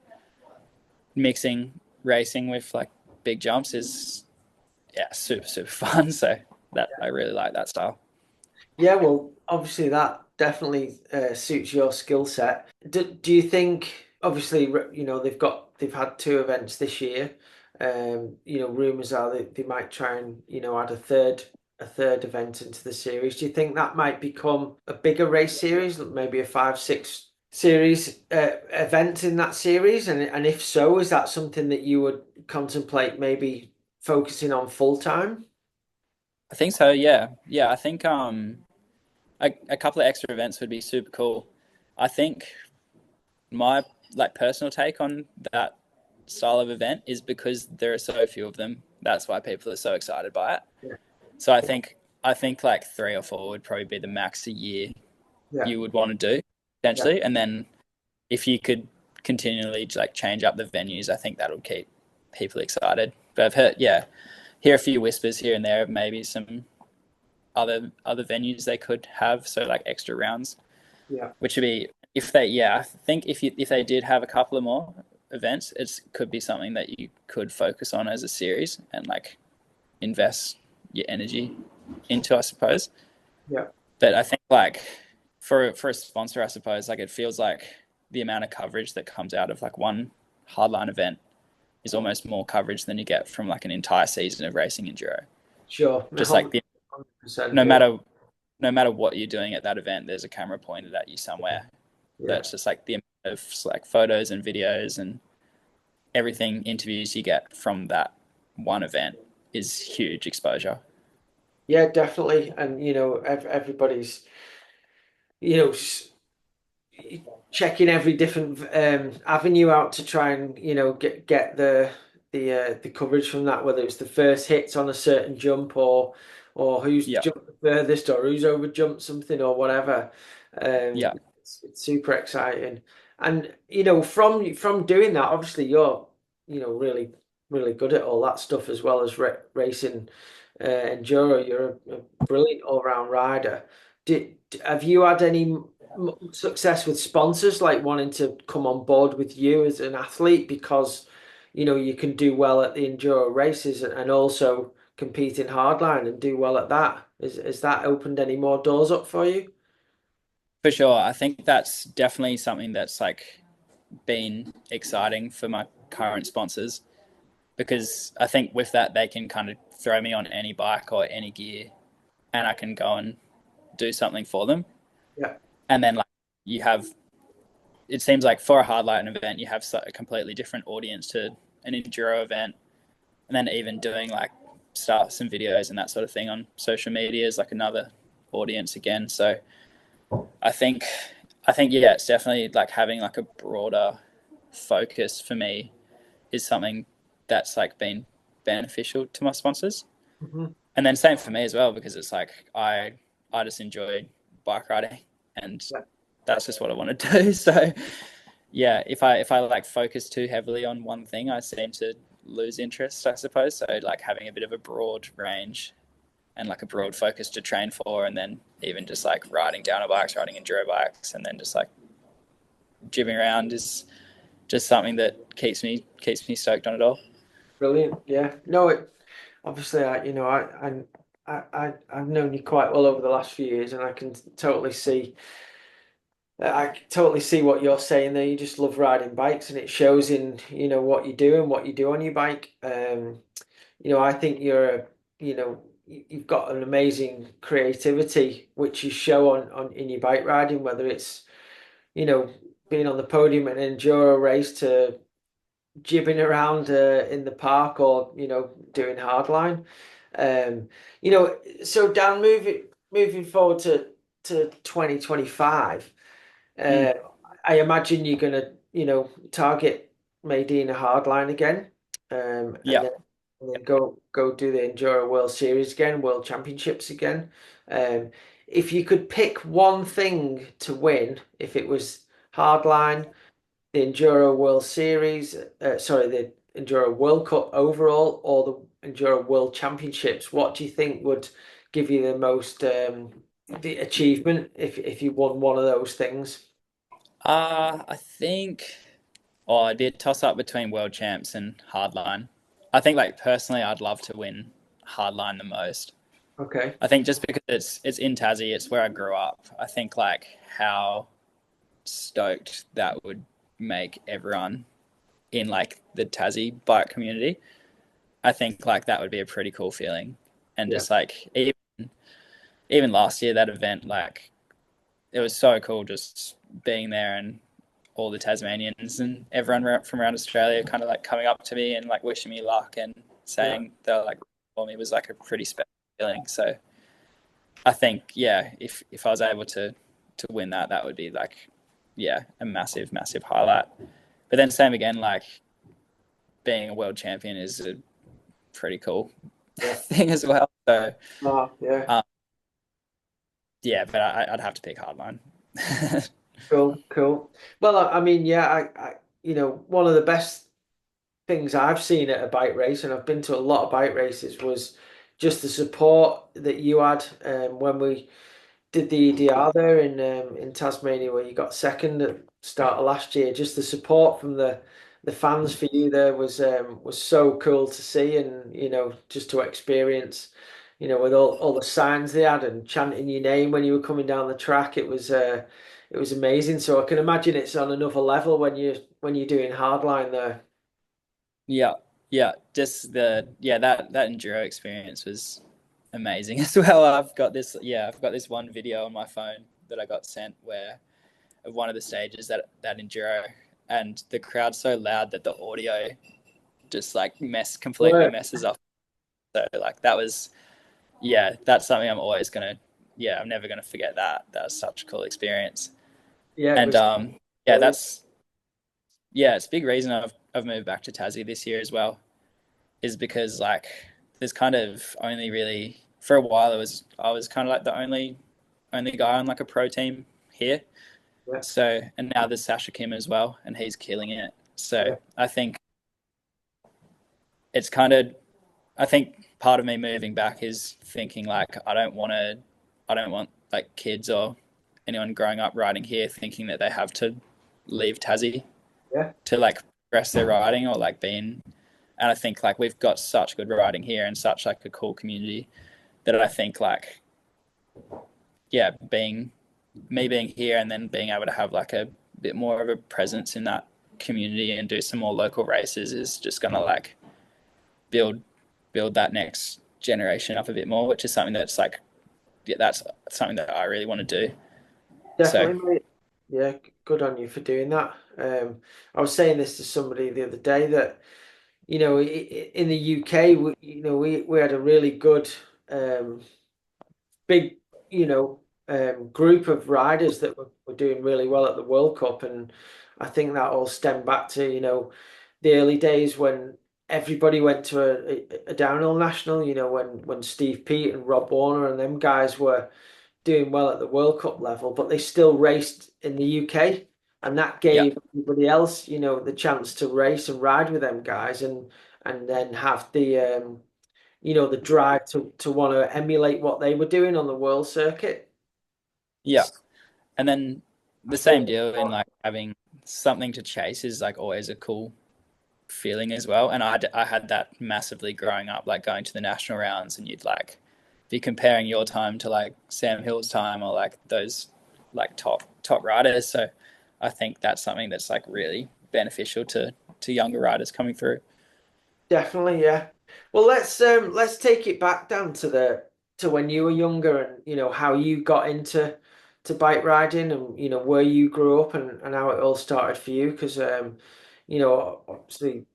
B: mixing racing with like big jumps is yeah super fun. So that I really like that style.
A: Yeah, well, obviously that definitely suits your skill set. Do you think, obviously, they've had two events this year. Rumors are that they might try and add a third event into the series. Do you think that might become a bigger race series, maybe a 5, 6 series event in that series? And if so, is that something that you would contemplate maybe focusing on full time?
B: I think so. Yeah, yeah. I think a couple of extra events would be super cool. I think my like personal take on that style of event is because there are so few of them. That's why people are so excited by it.
A: Yeah,
B: So I think like 3 or 4 would probably be the max a year
A: yeah,
B: you would want to do
A: yeah,
B: potentially, and then if you could continually like change up the venues, I think that'll keep people excited. But I've heard, yeah, hear a few whispers here and there of maybe some other venues they could have, so like extra rounds,
A: yeah.
B: which would be if they, yeah, I think if they did have a couple of more events, it could be something that you could focus on as a series and like invest your energy into, I suppose.
A: Yeah.
B: But I think like for a sponsor, I suppose like it feels like the amount of coverage that comes out of like one hardline event is almost more coverage than you get from like an entire season of racing enduro.
A: Sure.
B: Just like
A: 100%.
B: no
A: Yeah.
B: matter no matter what you're doing at that event, there's a camera pointed at you somewhere.
A: Yeah.
B: That's just like the amount of like photos and videos and everything, interviews you get from that one event is huge exposure.
A: Yeah, definitely. And everybody's you know s- checking every different avenue out to try and get the coverage from that, whether it's the first hits on a certain jump or who's
B: Yeah,
A: jumped the furthest or who's over jumped something or whatever.
B: yeah,
A: It's super exciting. And from doing that, obviously you're really really good at all that stuff as well as racing enduro. You're a brilliant all-round rider. Have you had any success with sponsors like wanting to come on board with you as an athlete because you can do well at the enduro races and also compete in hardline and do well at that? Has that opened any more doors up for you?
B: for sure. I think that's definitely something that's like been exciting for my current sponsors because I think with that they can kind of throw me on any bike or any gear and I can go and do something for them.
A: Yeah,
B: And then like you have, it seems like for a hardline event you have a completely different audience to an enduro event, and then even doing like start some videos and that sort of thing on social media is like another audience again. So I think I think yeah, it's definitely like having like a broader focus for me is something that's like been beneficial to my sponsors.
A: hmm,
B: And then same for me as well because it's like I just enjoy bike riding and
A: yeah,
B: that's just what I want to do. So yeah, if I like focus too heavily on one thing, I seem to lose interest, I suppose. So like having a bit of a broad range and like a broad focus to train for, and then even just like riding down bikes, riding enduro bikes, and then just like jibbing around is just something that keeps me stoked on it all.
A: brilliant. Yeah, no, it obviously I've known you quite well over the last few years, and I can totally see. I totally see what you're saying there. You just love riding bikes, and it shows in what you do and what you do on your bike. I think you've got an amazing creativity, which you show on in your bike riding, whether it's you know being on the podium at an enduro race to jibbing around in the park or doing hardline. Um, so Dan, moving forward to 2025.
B: Mm.
A: Uh, I imagine you're gonna, target Medina Hardline again, and
B: Yeah.
A: then go do the Enduro World Series again, World Championships again. Um, if you could pick one thing to win, if it was Hardline, the Enduro World Series, sorry, the Enduro World Cup overall, or the Enduro World Championships, what do you think would give you the most the achievement if you won one of those things?
B: I think, oh, I did toss up between world champs and hardline. I think, like personally, I'd love to win hardline the most.
A: Okay.
B: I think just because it's in Tassie, it's where I grew up. I think like how stoked that would make everyone in like the Tassie bike community. I think like that would be a pretty cool feeling. And
A: Yeah,
B: just like even last year that event, like it was so cool just being there and all the Tasmanians and everyone from around Australia kind of like coming up to me and like wishing me luck and
A: yeah,
B: saying they're like for me was like a pretty special feeling. So I think if I was able to win that, that would be like a massive highlight. But then same again, like being a world champion is a pretty cool
A: yeah.
B: thing as well. So
A: Oh, yeah.
B: um, but I'd have to pick hardline.
A: Cool, cool. Well, I mean, yeah, one of the best things I've seen at a bike race, and I've been to a lot of bike races, was just the support that you had when we did the EDR there in Tasmania, where you got second at the start of last year. Just the support from the fans for you there was so cool to see, and just to experience, with all the signs they had and chanting your name when you were coming down the track. It was amazing. So I can imagine it's on another level when you're doing hardline there.
B: Yeah, yeah, just that enduro experience was amazing as well. I've got this one video on my phone that I got sent where of one of the stages that enduro, and the crowd's so loud that the audio just like completely
A: Right.
B: messes up. So like that was that's something I'm never gonna forget that. That was such a cool experience.
A: Yeah, it
B: And
A: was brilliant.
B: that's it's a big reason I've moved back to Tassie this year as well, is because like there's kind of only really for a while I was kind of like the only guy on like a pro team here.
A: Yeah,
B: So and now there's Sasha Kim as well, and he's killing it. So
A: yeah,
B: I think it's kind of I think part of me moving back is thinking like I don't want like kids or anyone growing up riding here thinking that they have to leave Tassie
A: yeah.
B: to like progress their riding or like being. And I think like we've got such good riding here and such like a cool community that I think like being being here and then being able to have like a bit more of a presence in that community and do some more local races is just gonna like build that next generation up a bit more, which is something that's like that's something that I really want to do. So
A: Definitely, mate. Yeah, good on you for doing that. I was saying this to somebody the other day that, in the UK, we had a really good, big, group of riders that were doing really well at the World Cup, and I think that all stemmed back to, the early days when everybody went to a downhill national. When Steve Pete and Rob Warner and them guys were doing well at the World Cup level, but they still raced in the UK, and that
B: yeah,
A: gave everybody else, the chance to race and ride with them guys, and then have the drive to want to emulate what they were doing on the world circuit.
B: yeah, and then
A: I
B: the same
A: thought,
B: deal in like having something to chase is like always a cool feeling as well. And I had that massively growing up, like going to the national rounds, and you'd like be comparing your time to like Sam Hill's time or like those like top riders. So I think that's something that's like really beneficial to younger riders coming through.
A: definitely, yeah. Well, let's take it back down to when you were younger, and how you got into bike riding, and where you grew up, and how it all started for you. Because obviously,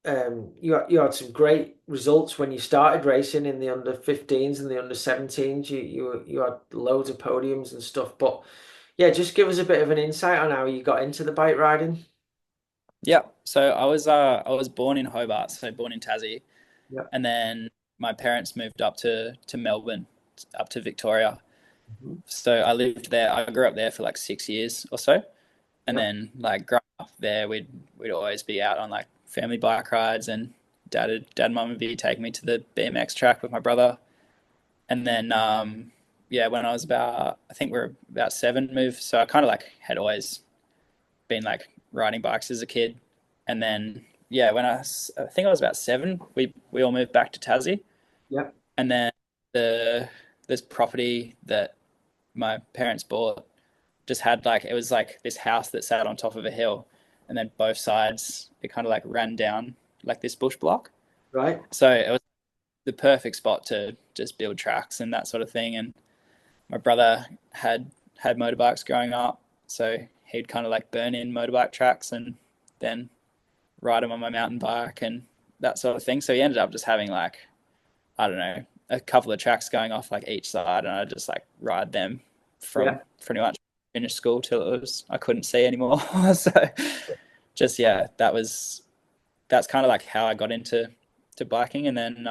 A: you had some great results when you started racing in the under 15s and the under 17s. You had loads of podiums and stuff. But yeah, just give us a bit of an insight on how you got into the bike riding.
B: Yeah. So I was born in Hobart, so born in Tassie,
A: Yeah.
B: and then my parents moved up to Melbourne, up to Victoria.
A: Mhm.
B: So I lived there. I grew up there for like 6 years or so, and
A: Yeah.
B: then like growing up there, we'd always be out on like family bike rides, and dad and mum would be taking me to the BMX track with my brother, and then when I was about I think we are about seven, moved. So I kind of like had always been like riding bikes as a kid, and then I think I was about seven, we all moved back to Tassie,
A: Yeah.
B: and then the this property that my parents bought just had like it was like this house that sat on top of a hill, and then both sides it kind of like ran down like this bush block.
A: Right.
B: So it was the perfect spot to just build tracks and that sort of thing. And my brother had motorbikes growing up, so he'd kind of like burn in motorbike tracks and then ride them on my mountain bike and that sort of thing. So he ended up just having like, I don't know, a couple of tracks going off like each side, and I just like ride them
A: Yeah.
B: from pretty much finish school till it was I couldn't see anymore. So just yeah, that's kind of like how I got into biking. And then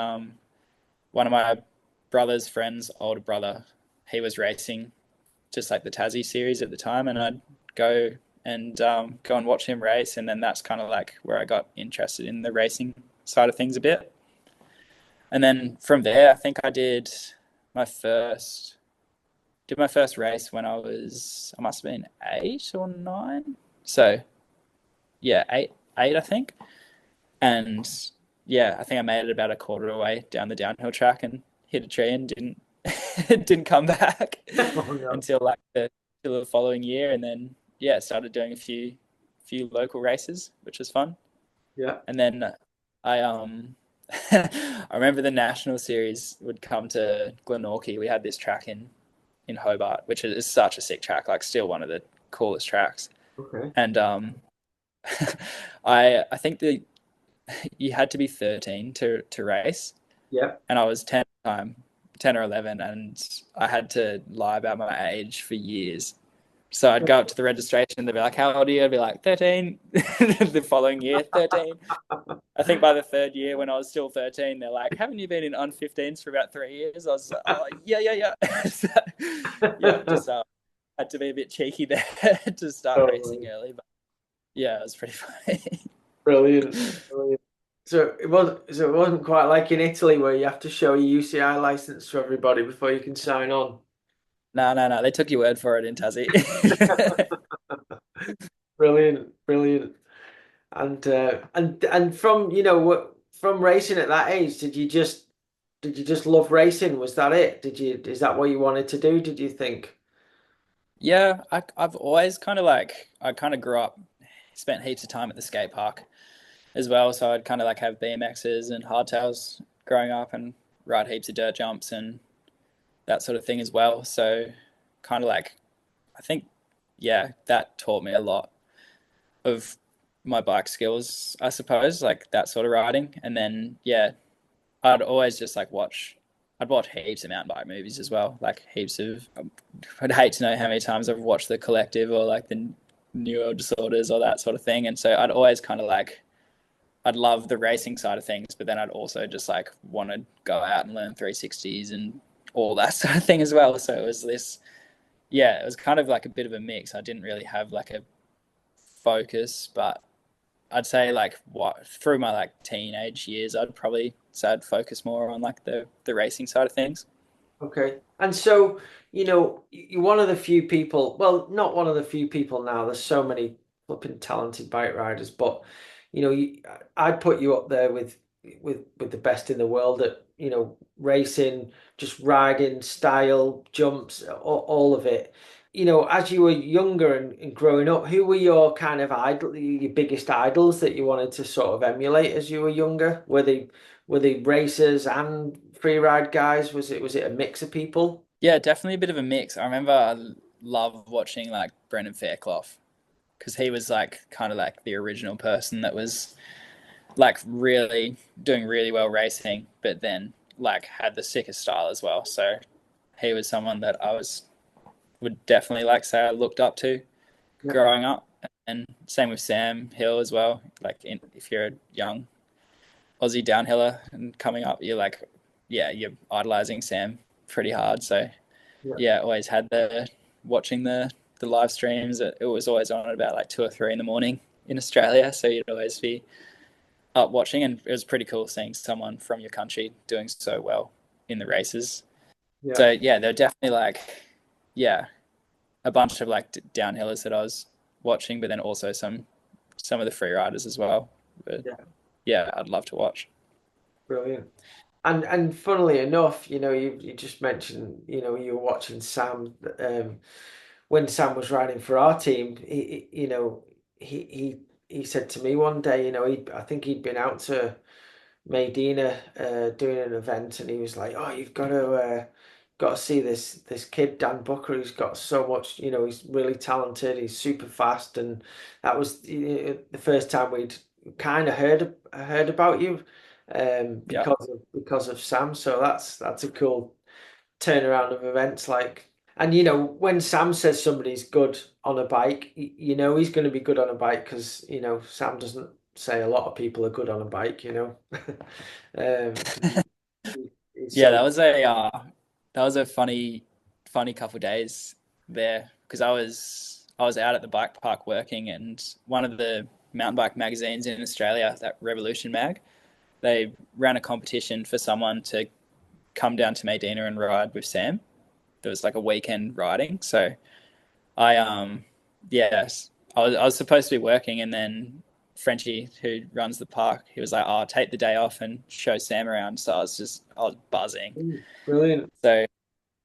B: one of my brother's friends, older brother, he was racing just like the Tassie series at the time, and I'd go go and watch him race, and then that's kind of like where I got interested in the racing side of things a bit. And then from there, I think I my first my first race when I must have been 8 or 9. So yeah, eight I think. And yeah, I think I made it about a quarter of the way down the downhill track and hit a tree and didn't didn't come back
A: Oh no.
B: until like till the following year. And then yeah, started doing a few local races, which was fun.
A: Yeah.
B: And then I I remember the national series would come to Glenorchy. We had this track in Hobart, which is such a sick track, like still one of the coolest tracks.
A: Okay.
B: And I think the you had to be 13 to race,
A: Yeah.
B: and I was 10 at the time, 10 or 11, and I had to lie about my age for years. So I'd go up to the registration, they'd be like, "How old are you?" I'd be like, 13. The following year, 13. I think by the third year, when I was still 13, they're like, "Haven't you been in un-15s for about 3 years?" I was like, "Oh, yeah, yeah, yeah." So, yeah, just had to be a bit cheeky there to start racing
A: Oh,
B: early. But yeah, it was pretty funny.
A: brilliant. Brilliant. So it wasn't quite like in Italy where you have to show your UCI license to everybody before you can sign on.
B: No, no, no. They took your word for it in Tassie.
A: Brilliant, brilliant. And from from racing at that age, did you just love racing? Was that it? Is that what you wanted to do, did you think?
B: Yeah, I've always kind of like, I kind of grew up, spent heaps of time at the skate park as well. So I'd kind of like have BMXs and hardtails growing up and ride heaps of dirt jumps and that sort of thing as well. So kind of like, I think, yeah, that taught me a lot of my bike skills, I suppose, like that sort of riding. And then, yeah, I'd always just like I'd watch heaps of mountain bike movies as well, like heaps of. I'd hate to know how many times I've watched The Collective or like the New World Disorders or that sort of thing. And so I'd always kind of like, I'd love the racing side of things, but then I'd also just like want to go out and learn 360s and all that sort of thing as well. So it was this, yeah, it was kind of like a bit of a mix. I didn't really have like a focus, but I'd say like what through my like teenage years, I'd probably say I'd focus more on like the racing side of things.
A: Okay. And so, you're one of the few people, well, not one of the few people now. There's so many flipping talented bike riders, but I'd put you up there with the best in the world at, racing, just riding, style, jumps, all of it. As you were younger and growing up, who were your kind of your biggest idols that you wanted to sort of emulate as you were younger? Were they racers and free ride guys? Was it a mix of people?
B: Yeah, definitely a bit of a mix. I remember I love watching like Brendan Fairclough because he was like kind of like the original person that was like really doing really well racing, but then like had the sickest style as well. So he was someone that would definitely like say I looked up to
A: Yeah,
B: growing up. And same with Sam Hill as well. Like if you're a young Aussie downhiller and coming up, you're like, yeah, you're idolizing Sam pretty hard. So
A: yeah,
B: yeah, always had watching the live streams. It was always on at about like 2 or 3 in the morning in Australia. So you'd always be up watching, and it was pretty cool seeing someone from your country doing so well in the races.
A: yeah,
B: So yeah, they're definitely like, yeah, a bunch of like downhillers that I was watching, but then also some of the free riders as well. But
A: yeah.
B: yeah, I'd love to watch.
A: Brilliant. And funnily enough, you just mentioned, you were watching Sam when Sam was riding for our team. He said to me one day, I think he'd been out to Medina doing an event, and he was like, "Oh, you've got to see this kid Dan Booker. He's got so much. He's really talented. He's super fast." And that was the first time we'd kind of heard about you,
B: Yeah.
A: because of Sam. So that's a cool turnaround of events. Like, and when Sam says somebody's good on a bike, he's going to be good on a bike because Sam doesn't say a lot of people are good on a bike. 'Cause he's
B: Yeah,
A: so
B: that was a funny couple of days there because I was out at the bike park working, and one of the mountain bike magazines in Australia, that Revolution mag, they ran a competition for someone to come down to Medina and ride with Sam. There was like a weekend riding, so I yes, I was supposed to be working, and then Frenchie, who runs the park, he was like, "Oh, take the day off and show Sam around." So I was buzzing.
A: brilliant.
B: So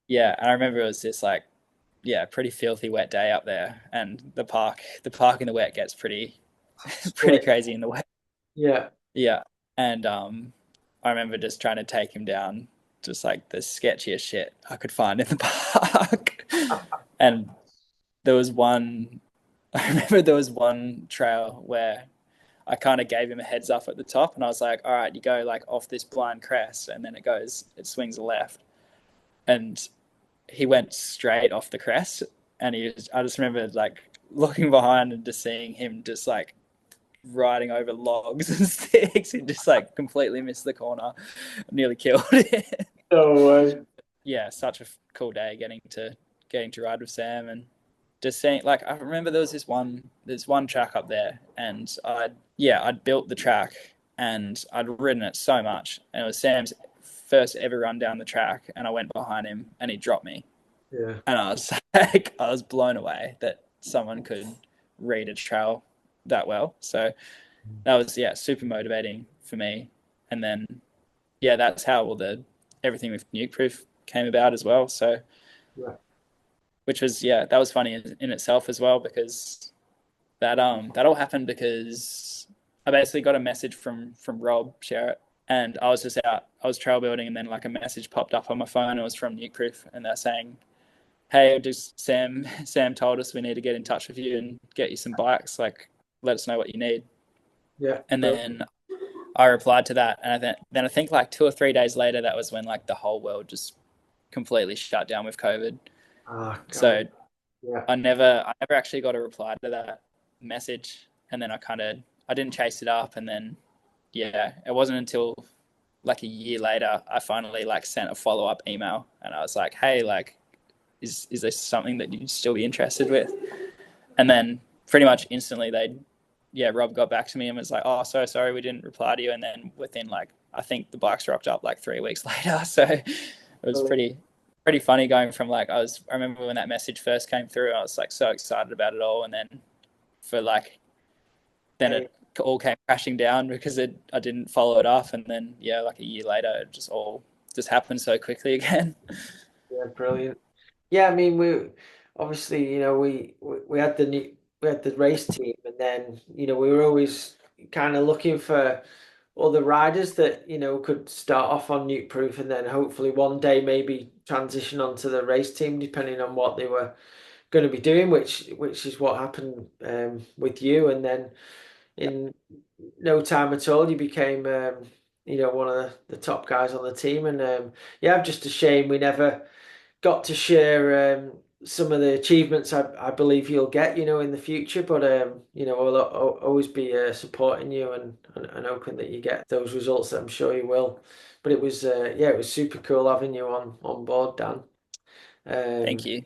B: yeah, and I remember it was this like yeah, pretty filthy wet day up there, and the park in the wet gets pretty pretty
A: Split.
B: crazy in the wet.
A: Yeah.
B: Yeah, and I remember just trying to take him down, just like the sketchiest shit I could find in the park, and there was one. I remember there was one trail where I kind of gave him a heads up at the top, and I was like, "All right, you go like off this blind crest, and then it swings left." And he went straight off the crest, and I just remember like looking behind and just seeing him just like riding over logs and sticks and just like completely missed the corner, nearly killed it.
A: So
B: Yeah, such a cool day getting to ride with Sam and just seeing like I remember there's one track up there, and I'd built the track and I'd ridden it so much, and it was Sam's first ever run down the track, and I went behind him and he dropped me,
A: yeah,
B: and I was like I was blown away that someone could read a trail that well. So that was super motivating for me, and then that's how all the everything with Nuke Proof came about as well. So
A: yeah,
B: which was that was funny in itself as well, because that all happened because I basically got a message from Rob Sherritt, and I was trail building, and then like a message popped up on my phone. It was from Nuke Proof, and they're saying, "Hey, just Sam told us we need to get in touch with you and get you some bikes. Like, let us know what you need."
A: yeah.
B: And
A: Brilliant.
B: then I replied to that, and then I think like 2 or 3 days later, that was when like the whole world just completely shut down with COVID.
A: Ah, God.
B: So
A: Yeah,
B: I never actually got a reply to that message, and then I didn't chase it up, and then it wasn't until like a year later I finally like sent a follow up email, and I was like, hey, like, is this something that you'd still be interested with? And then pretty much instantly Rob got back to me and was like, oh, so sorry we didn't reply to you, and then within like I think the bikes rocked up like 3 weeks later. So it was
A: brilliant.
B: pretty funny going from like I remember when that message first came through, I was like so excited about it all, and then for like then
A: Hey,
B: it all came crashing down because I didn't follow it up, and then like a year later it just all just happened so quickly again.
A: yeah, brilliant. Yeah, I mean, we obviously, we had we had the race team, and then we were always kind of looking for other riders that could start off on Nuke Proof, and then hopefully one day maybe transition onto the race team, depending on what they were going to be doing, which is what happened with you, and then
B: Yeah,
A: in no time at all, you became one of the top guys on the team, and yeah, just a shame we never got to share some of the achievements I believe you'll get, in the future. But I'll always be supporting you and hoping that you get those results that I'm sure you will. But it was super cool having you on board, Dan.
B: thank
A: Um,
B: you.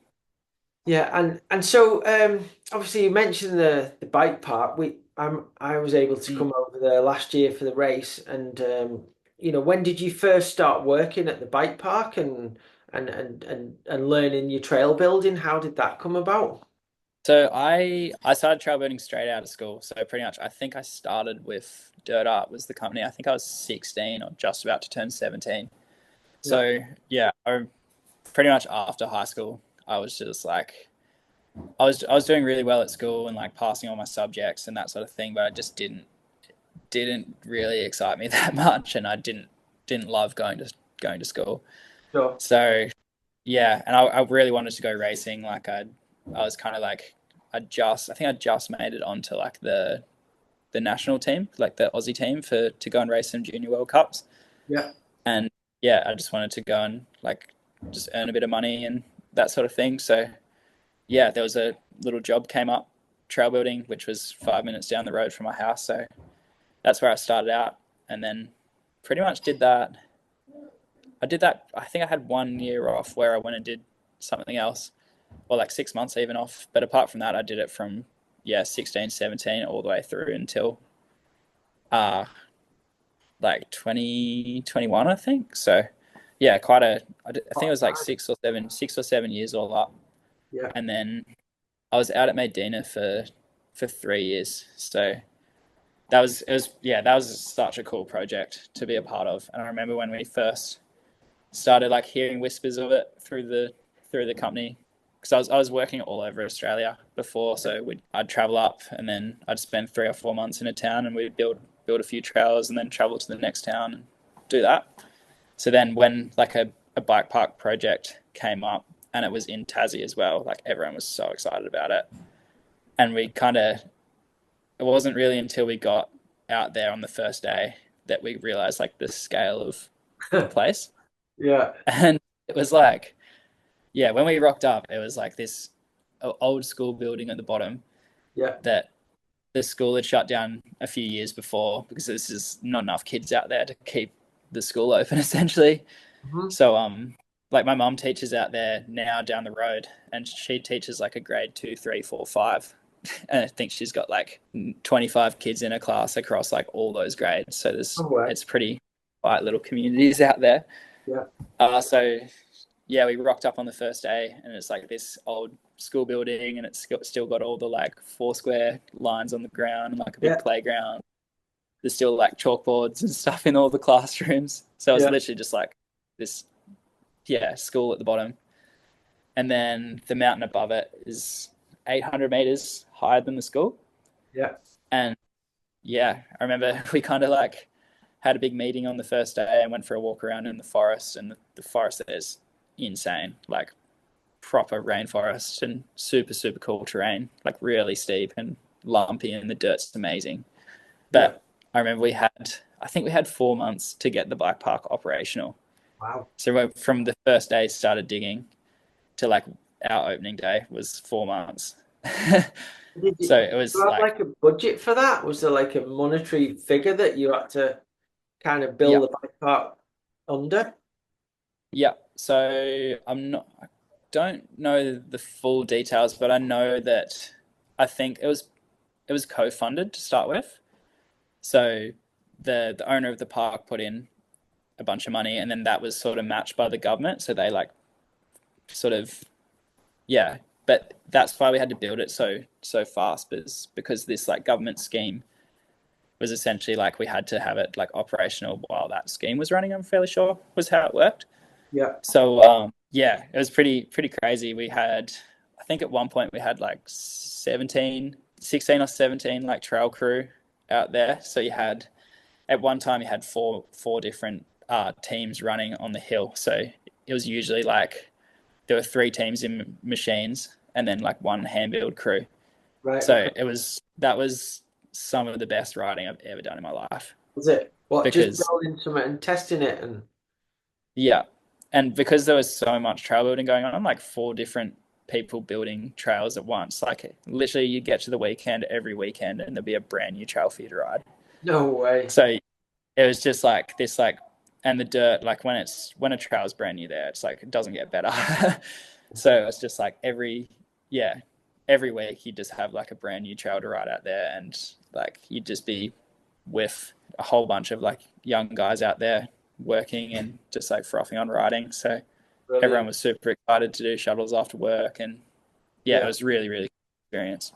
A: yeah, and so obviously you mentioned the bike park. I was able to
B: Mm.
A: come over there last year for the race, and when did you first start working at the bike park and learning your trail building? How did that come about?
B: So I started trail building straight out of school. So pretty much I think I started with Dirt Art was the company. I think I was 16 or just about to turn 17.
A: Yeah,
B: So I pretty much after high school I was just like I was doing really well at school and like passing all my subjects and that sort of thing, but I just didn't really excite me that much, and I didn't love going to school.
A: Sure.
B: So yeah, and I really wanted to go racing. Like I was kind of like I think I just made it onto like the national team, like the Aussie team for to go and race some junior World Cups.
A: Yeah.
B: And yeah, I just wanted to go and like just earn a bit of money and that sort of thing. So yeah, there was a little job came up, trail building, which was 5 minutes down the road from my house. So that's where I started out, and then pretty much did that. I did that. I think I had 1 year off where I went and did something else, or like 6 months even off. But apart from that, I did it from 16, 17 all the way through until uh like 2021, I think. So yeah, I think it
A: Oh,
B: was like 6 or 7 years all up.
A: yeah.
B: And then I was out at Medina for 3 years. So that was such a cool project to be a part of. And I remember when we first started like hearing whispers of it through the company, because I was working all over Australia before, so I'd travel up and then I'd spend 3 or 4 months in a town and we'd build a few trails and then travel to the next town and do that. So then when like a bike park project came up and it was in Tassie as well, like everyone was so excited about it. And we kind of it wasn't really until we got out there on the first day that we realized like the scale of the place.
A: Yeah.
B: And it was like, yeah, when we rocked up, it was like this old school building at the bottom
A: Yeah.
B: that the school had shut down a few years before because there's just not enough kids out there to keep the school open essentially.
A: Hmm.
B: So like my mom teaches out there now down the road, and she teaches like a grade 2, 3, 4, 5. And I think she's got like 25 kids in a class across like all those grades. So
A: Oh, wow.
B: it's pretty quiet little communities out there.
A: Yeah.
B: So yeah, we rocked up on the first day, and it's like this old school building, and still got all the like four square lines on the ground and like a big
A: Yeah.
B: playground. There's still like chalkboards and stuff in all the classrooms. So it's
A: Yeah.
B: literally just like this, yeah, school at the bottom. And then the mountain above it is 800 meters higher than the school.
A: Yeah.
B: And yeah, I remember we kind of like had a big meeting on the first day and went for a walk around in the forest. And the forest there is insane, like proper rainforest and super, super cool terrain, like really steep and lumpy, and the dirt's amazing.
A: Yeah.
B: But I remember I think we had 4 months to get the bike park operational.
A: Wow.
B: So from the first day started digging to like our opening day was 4 months. So
A: Did
B: it
A: you
B: was
A: have
B: like,
A: like a budget for that? Was there like a monetary figure that you had to kind of
B: yeah,
A: build the bike park under?
B: yeah. So I don't know the full details, but I know that I think it was co-funded to start with. So the owner of the park put in a bunch of money, and then that was sort of matched by the government. So they like sort of, yeah. But that's why we had to build it so fast, because this like government scheme was essentially like we had to have it like operational while that scheme was running. I'm fairly sure was how it worked.
A: Yeah.
B: So yeah, it was pretty crazy. We had, I think at one point we had like 16 or 17 like trail crew out there. So you had at one time you had four different teams running on the hill. So it was usually like there were 3 teams in machines and then like one hand build crew.
A: Right.
B: So
A: Okay.
B: that was some of the best riding I've ever done in my life.
A: Was it what just
B: Because
A: building something and testing it and
B: yeah, and because there was so much trail building going on, like 4 different people building trails at once. Like literally, you get to the weekend every weekend, and there'll be a brand new trail for you to ride.
A: no way.
B: So it was just like this, like, and the dirt, like when a trail is brand new there, it's like it doesn't get better. So it's just like yeah, every week you just have like a brand new trail to ride out there, and like you'd just be with a whole bunch of like young guys out there working and just like frothing on riding. So everyone
A: Brilliant.
B: was super excited to do shuttles after work, and yeah, it
A: Yeah.
B: was really really cool experience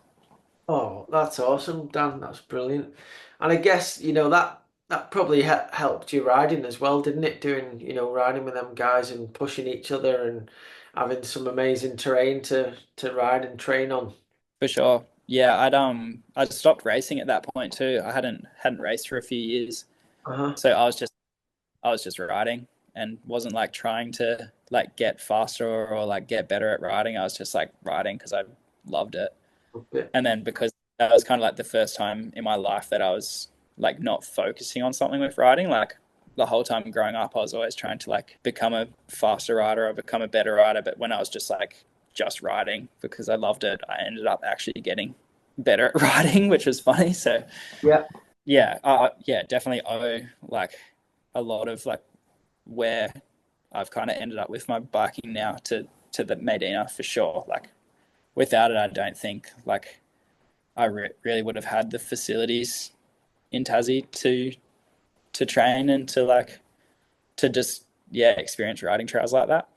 A: Oh, that's awesome, Dan. That's brilliant. And I guess, that probably helped you riding as well, didn't it? Doing, riding with them guys and pushing each other and having some amazing terrain to ride and train on.
B: for sure. yeah, I'd stopped racing at that point too. I hadn't raced for a few years,
A: Uh-huh.
B: so I was just riding and wasn't like trying to like get faster or like get better at riding. I was just like riding because I loved it.
A: Okay.
B: And then because that was kind of like the first time in my life that I was like not focusing on something with riding. Like the whole time growing up, I was always trying to like become a faster rider or become a better rider. But when I was just riding because I loved it, I ended up actually getting better at riding, which was funny. So
A: Yeah.
B: yeah, definitely owe like a lot of like where I've kind of ended up with my biking now to the Medina for sure. Like without it, I don't think like I really would have had the facilities in Tassie to train and to like to just yeah experience riding trails like that.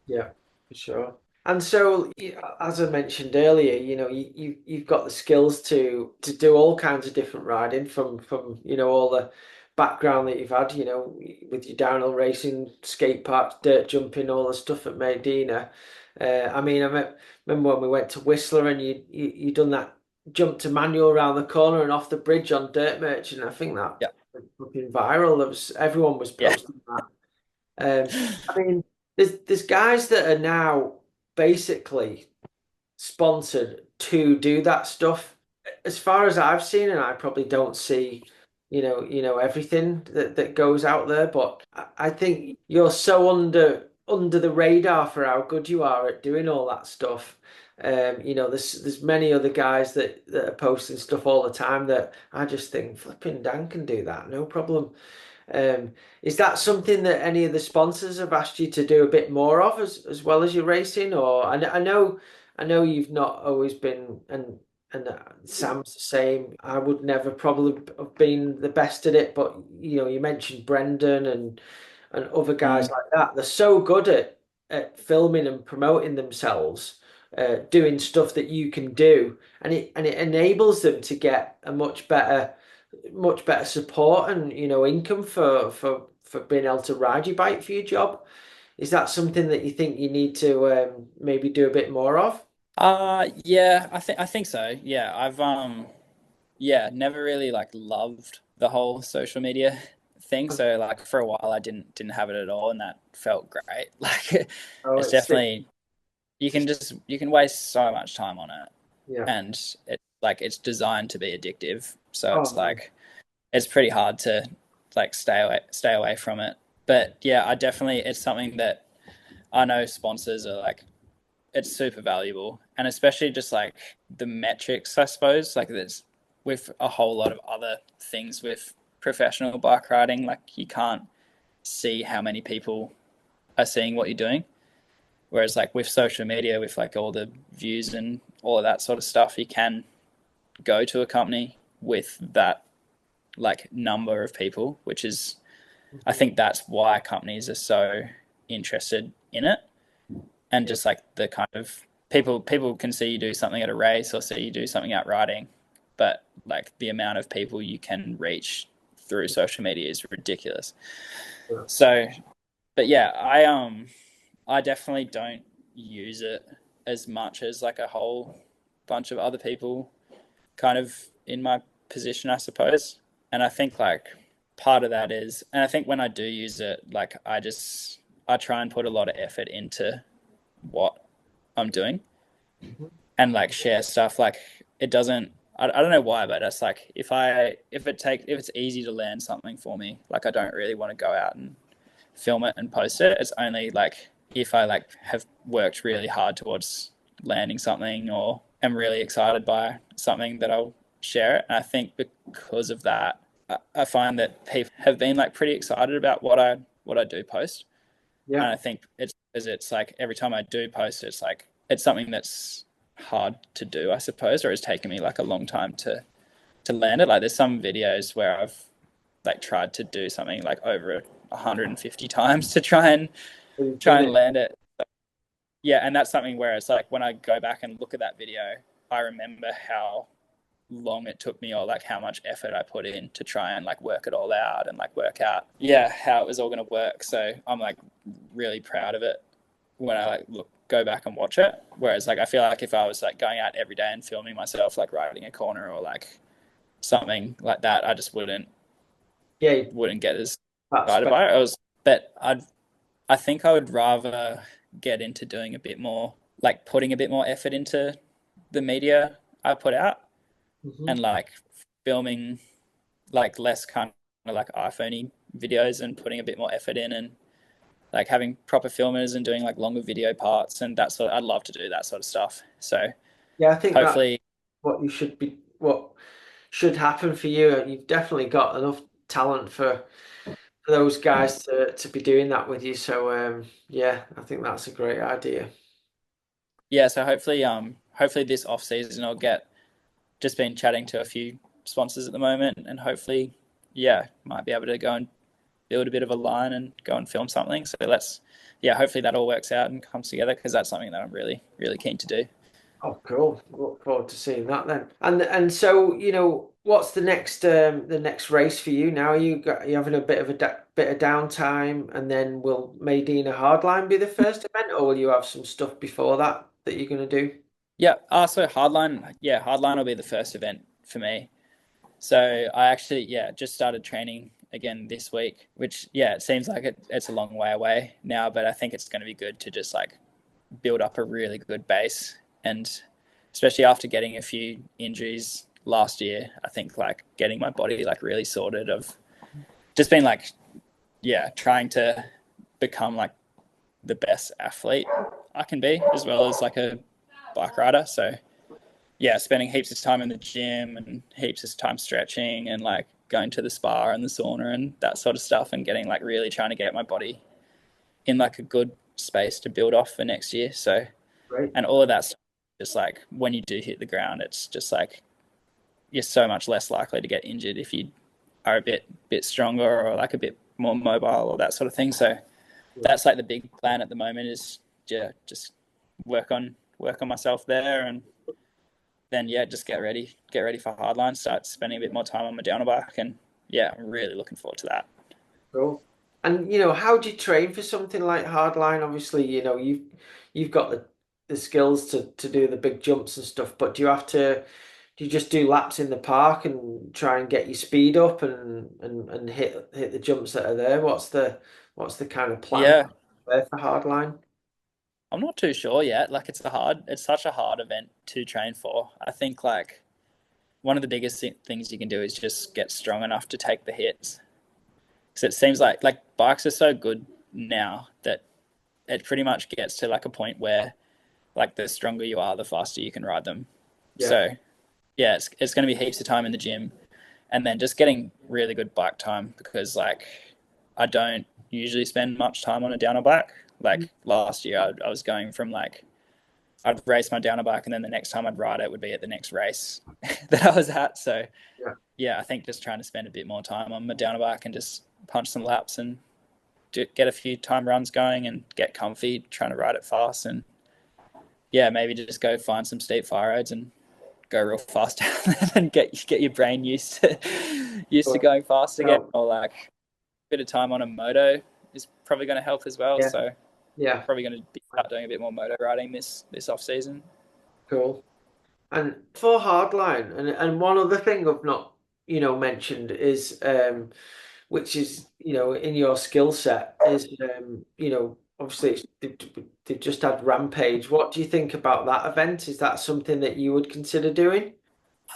A: Yeah, for sure. And so, as I mentioned earlier, you've got the skills to do all kinds of different riding from all the background that you've had, with your downhill racing, skate parks, dirt jumping, all the stuff at Medina. I mean, remember when we went to Whistler and you done that jump to manual around the corner and off the bridge on Dirt Merchant. I think that
B: Yeah,
A: went fucking viral. Everyone was
B: yeah,
A: posting that. I mean, there's guys that are now basically sponsored to do that stuff. As far as I've seen, and I probably don't see, everything that goes out there, but I think you're so under the radar for how good you are at doing all that stuff. There's many other guys that are posting stuff all the time that I just think flipping Dan can do that, no problem. Um, is that something that any of the sponsors have asked you to do a bit more of as well as your racing? Or I know you've not always been, and Sam's the same. I would never probably have been the best at it, but you mentioned Brendan and other guys
B: mm,
A: like that. They're so good at filming and promoting themselves, doing stuff that you can do, and it enables them to get a much better support and income for being able to ride your bike for your job. Is that something that you think you need to maybe do a bit more of?
B: yeah, I think so. Yeah, I've yeah never really like loved the whole social media thing. So like for a while I didn't have it at all, and that felt great. Like
A: Oh,
B: it's definitely you can waste so much time on it,
A: yeah.
B: and it's designed to be addictive. So it's
A: Oh,
B: like it's pretty hard to like stay away from it. But yeah, I definitely it's something that I know sponsors are like it's super valuable, and especially just like the metrics, I suppose. Like there's with a whole lot of other things with professional bike riding, like you can't see how many people are seeing what you're doing. Whereas like with social media, with like all the views and all of that sort of stuff, you can go to a company with that like number of people, which is I
A: mhm.
B: think that's why companies are so interested in it. And
A: Yeah,
B: just like the kind of people can see you do something at a race or see you do something out riding, but like the amount of people you can reach through social media is ridiculous.
A: yeah,
B: So but yeah, I definitely don't use it as much as like a whole bunch of other people kind of in my position, I suppose. And I think like part of that is, and I think when I do use it, like I try and put a lot of effort into what I'm doing
A: mhm,
B: and like share stuff. Like it doesn't. I don't know why, but it's like if it's easy to land something for me, like I don't really want to go out and film it and post it. It's only like if I like have worked really hard towards landing something or am really excited by something that I'll share it. And I think because of that, I find that people have been like pretty excited about what I do post. And
A: yeah.
B: I think it's because it's like every time I do post, it's like it's something that's hard to do, I suppose, or it's taken me like a long time to land it. Like there's some videos where I've like tried to do something like over 150 times to
A: You've
B: try
A: done
B: and
A: it.
B: land it. Yeah, and that's something where it's like when I go back and look at that video, I remember how long it took me or like how much effort I put in to try and like work it all out and like work out how it was all going to work. So I'm like really proud of it when I like go back and watch it. Whereas like I feel like if I was like going out every day and filming myself like riding a corner or like something like that, I just
A: Yeah,
B: wouldn't get as
A: that's
B: excited by it. But I think I would rather get into doing a bit more, like putting a bit more effort into the media I put out,
A: hmm
B: and like filming like less kind of like iPhoney videos and putting a bit more effort in, and like having proper filmers and doing like longer video parts, and that's what I'd love to do, that sort of stuff. So
A: Yeah, I think that
B: hopefully,
A: what should happen for you. You've definitely got enough talent for those guys to be doing that with you. So yeah, I think that's a great idea.
B: yeah. So hopefully this off season I'll get just been chatting to a few sponsors at the moment, and hopefully, yeah, might be able to go and build a bit of a line and go and film something. So yeah, hopefully that all works out and comes together, because that's something that I'm really, really keen to do.
A: Oh, cool. Look forward to seeing that then. And so, what's the next race for you now? You having a bit of bit of downtime, and then will Medina Hardline be the first event, or will you have some stuff before that you're going to do?
B: Yeah. So Hardline will be the first event for me. So I actually, yeah, just started training again this week, which, yeah, it seems like it's a long way away now, but I think it's going to be good to just like build up a really good base. And especially after getting a few injuries last year, I think like getting my body like really sorted, of just been like, yeah, trying to become like the best athlete I can be, as well as like a bike rider. So yeah, spending heaps of time in the gym and heaps of time stretching and like going to the spa and the sauna and that sort of stuff, and getting like really trying to get my body in like a good space to build off for next year. So,
A: Great.
B: and all of that stuff, just like when you do hit the ground, it's just like you're so much less likely to get injured if you are a bit stronger or like a bit more mobile or that sort of thing. So
A: Yeah.
B: that's like the big plan at the moment, is, yeah, just work on myself there, and then yeah, just get ready for hardline, start spending a bit more time on my downhill bike, and yeah, I'm really looking forward to that.
A: Cool. And how do you train for something like hardline? Obviously, you've got the skills to do the big jumps and stuff, but do you just do laps in the park and try and get your speed up and hit the jumps that are there? What's the kind of plan
B: Yeah,
A: there for hardline?
B: I'm not too sure yet. Like it's such a hard event to train for. I think like one of the biggest things you can do is just get strong enough to take the hits. Because it seems like bikes are so good now that it pretty much gets to like a point where like the stronger you are, the faster you can ride them.
A: Yeah,
B: So yeah, it's going to be heaps of time in the gym, and then just getting really good bike time, because like I don't usually spend much time on a downhill bike. Like last year, I was going from like I'd race my downhill bike, and then the next time I'd ride it would be at the next race that I was at. So
A: yeah,
B: yeah, I think just trying to spend a bit more time on my downhill bike and just punch some laps and get a few time runs going and get comfy, trying to ride it fast, and yeah, maybe just go find some steep fire roads and go real fast down there and get your brain used to
A: cool.
B: going fast again.
A: So,
B: Or like a bit of time on a moto is probably going to help as well.
A: yeah,
B: So
A: yeah,
B: probably going to start doing a bit more moto riding this off season.
A: cool. And for hardline, and one other thing I've not, mentioned is which is, in your skill set is, obviously they've just had Rampage. What do you think about that event? Is that something that you would consider doing?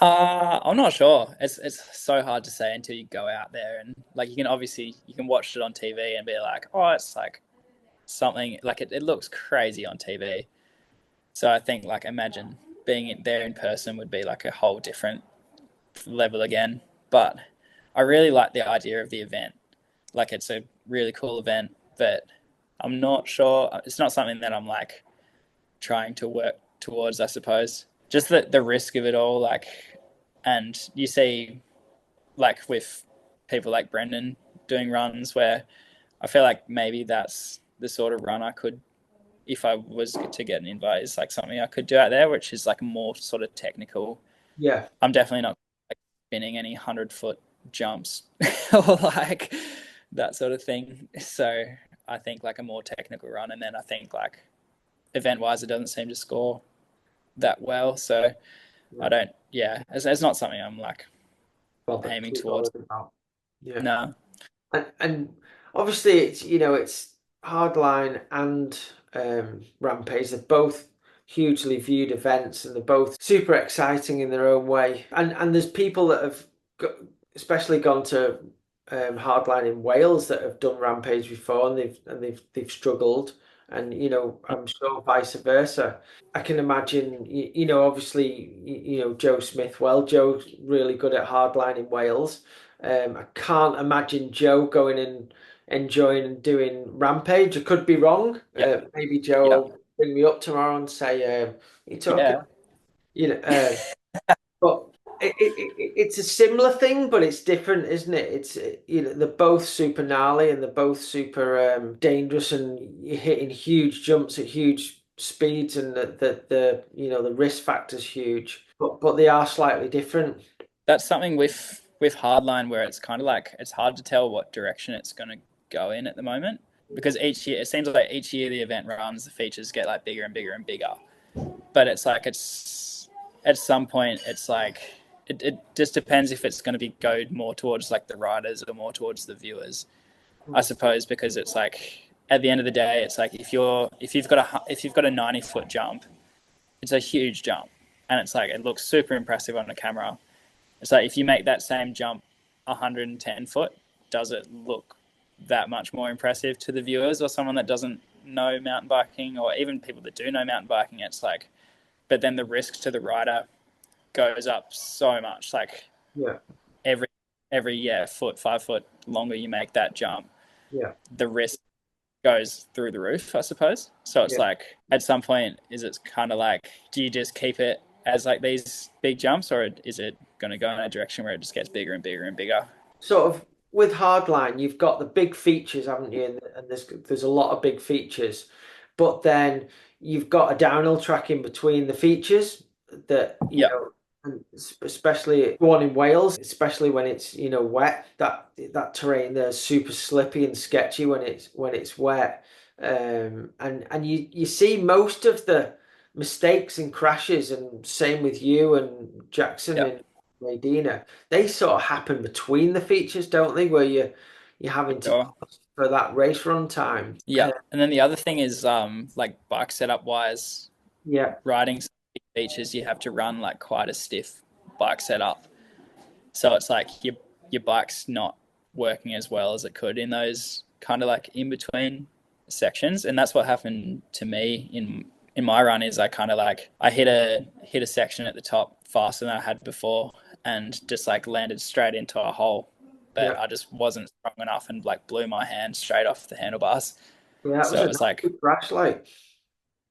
B: I'm not sure. It's so hard to say until you go out there, and like you can watch it on TV and be like, oh, it's like something like it looks crazy on TV. So I think like imagine being there in person would be like a whole different level again. But I really like the idea of the event. Like it's a really cool event, but I'm not sure. It's not something that I'm like trying to work towards, I suppose. Just the risk of it all, like, and you see, like with people like Brendan doing runs where I feel like maybe that's the sort of run I could, if I was to get an invite, is like something I could do out there, which is like more sort of technical.
A: Yeah,
B: I'm definitely not like spinning any 100-foot jumps or like that sort of thing. So I think like a more technical run, and then I think like event wise, it doesn't seem to score that well. So I
A: Yeah.
B: don't. Yeah, it's not something I'm like
A: Bothered,
B: aiming
A: too
B: towards.
A: bothered about. Yeah.
B: No.
A: And obviously it's it's Hardline and Rampage. They're both hugely viewed events and they're both super exciting in their own way. And there's people that have especially gone to Hardline in Wales that have done Rampage before and they've struggled. And I'm sure vice versa. I can imagine, obviously, Joe Smith. Well, Joe's really good at hardline in Wales. I can't imagine Joe going and enjoying and doing Rampage. I could be wrong.
B: Yeah.
A: Maybe Joe
B: Yeah.
A: will bring me up tomorrow and say, "You talking?"
B: Yeah.
A: You know, but it's a similar thing, but it's different, isn't it? It's they're both super gnarly and they're both super dangerous, and you're hitting huge jumps at huge speeds, and the risk factor's huge, but they are slightly different.
B: That's something with hardline where it's kind of like it's hard to tell what direction it's going to go in at the moment because each year it seems like each year the event runs, the features get like bigger and bigger and bigger. But it's like it's at some point it's like it just depends if it's going to be go more towards like the riders or more towards the viewers, I suppose, because it's like at the end of the day it's like if you've got a 90-foot jump, it's a huge jump, and it's like it looks super impressive on the camera. It's like if you make that same jump 110 foot, does it look that much more impressive to the viewers or someone that doesn't know mountain biking, or even people that do know mountain biking? It's like, but then the risk to the rider goes up so much. Like
A: Yeah,
B: every every 5 foot longer you make that jump,
A: yeah,
B: the risk goes through the roof, I suppose. So it's
A: yeah.
B: like at some point, is it kind of like, do you just keep it as like these big jumps, or is it going to go in a direction where it just gets bigger and bigger and bigger?
A: Sort of with Hardline, you've got the big features, haven't you? And there's a lot of big features, but then you've got a downhill track in between the features that
B: Yeah,
A: and especially one in Wales, especially when it's wet. That terrain there's super slippy and sketchy when it's wet, and you see most of the mistakes and crashes, and same with you and Jackson
B: yeah,
A: and Medina. They sort of happen between the features, don't they? Where you're having to
B: sure.
A: pause for that race run time.
B: Yeah, and then the other thing is like bike setup wise,
A: Yeah,
B: riding features, you have to run like quite a stiff bike setup. So it's like your bike's not working as well as it could in those kind of like in between sections, and that's what happened to me in my run. Is I kind of like I hit a section at the top faster than I had before, and just like landed straight into a hole. But
A: yeah,
B: I just wasn't strong enough and like blew my hand straight off the handlebars.
A: yeah. That was
B: So
A: a
B: it was like,
A: good crash, like.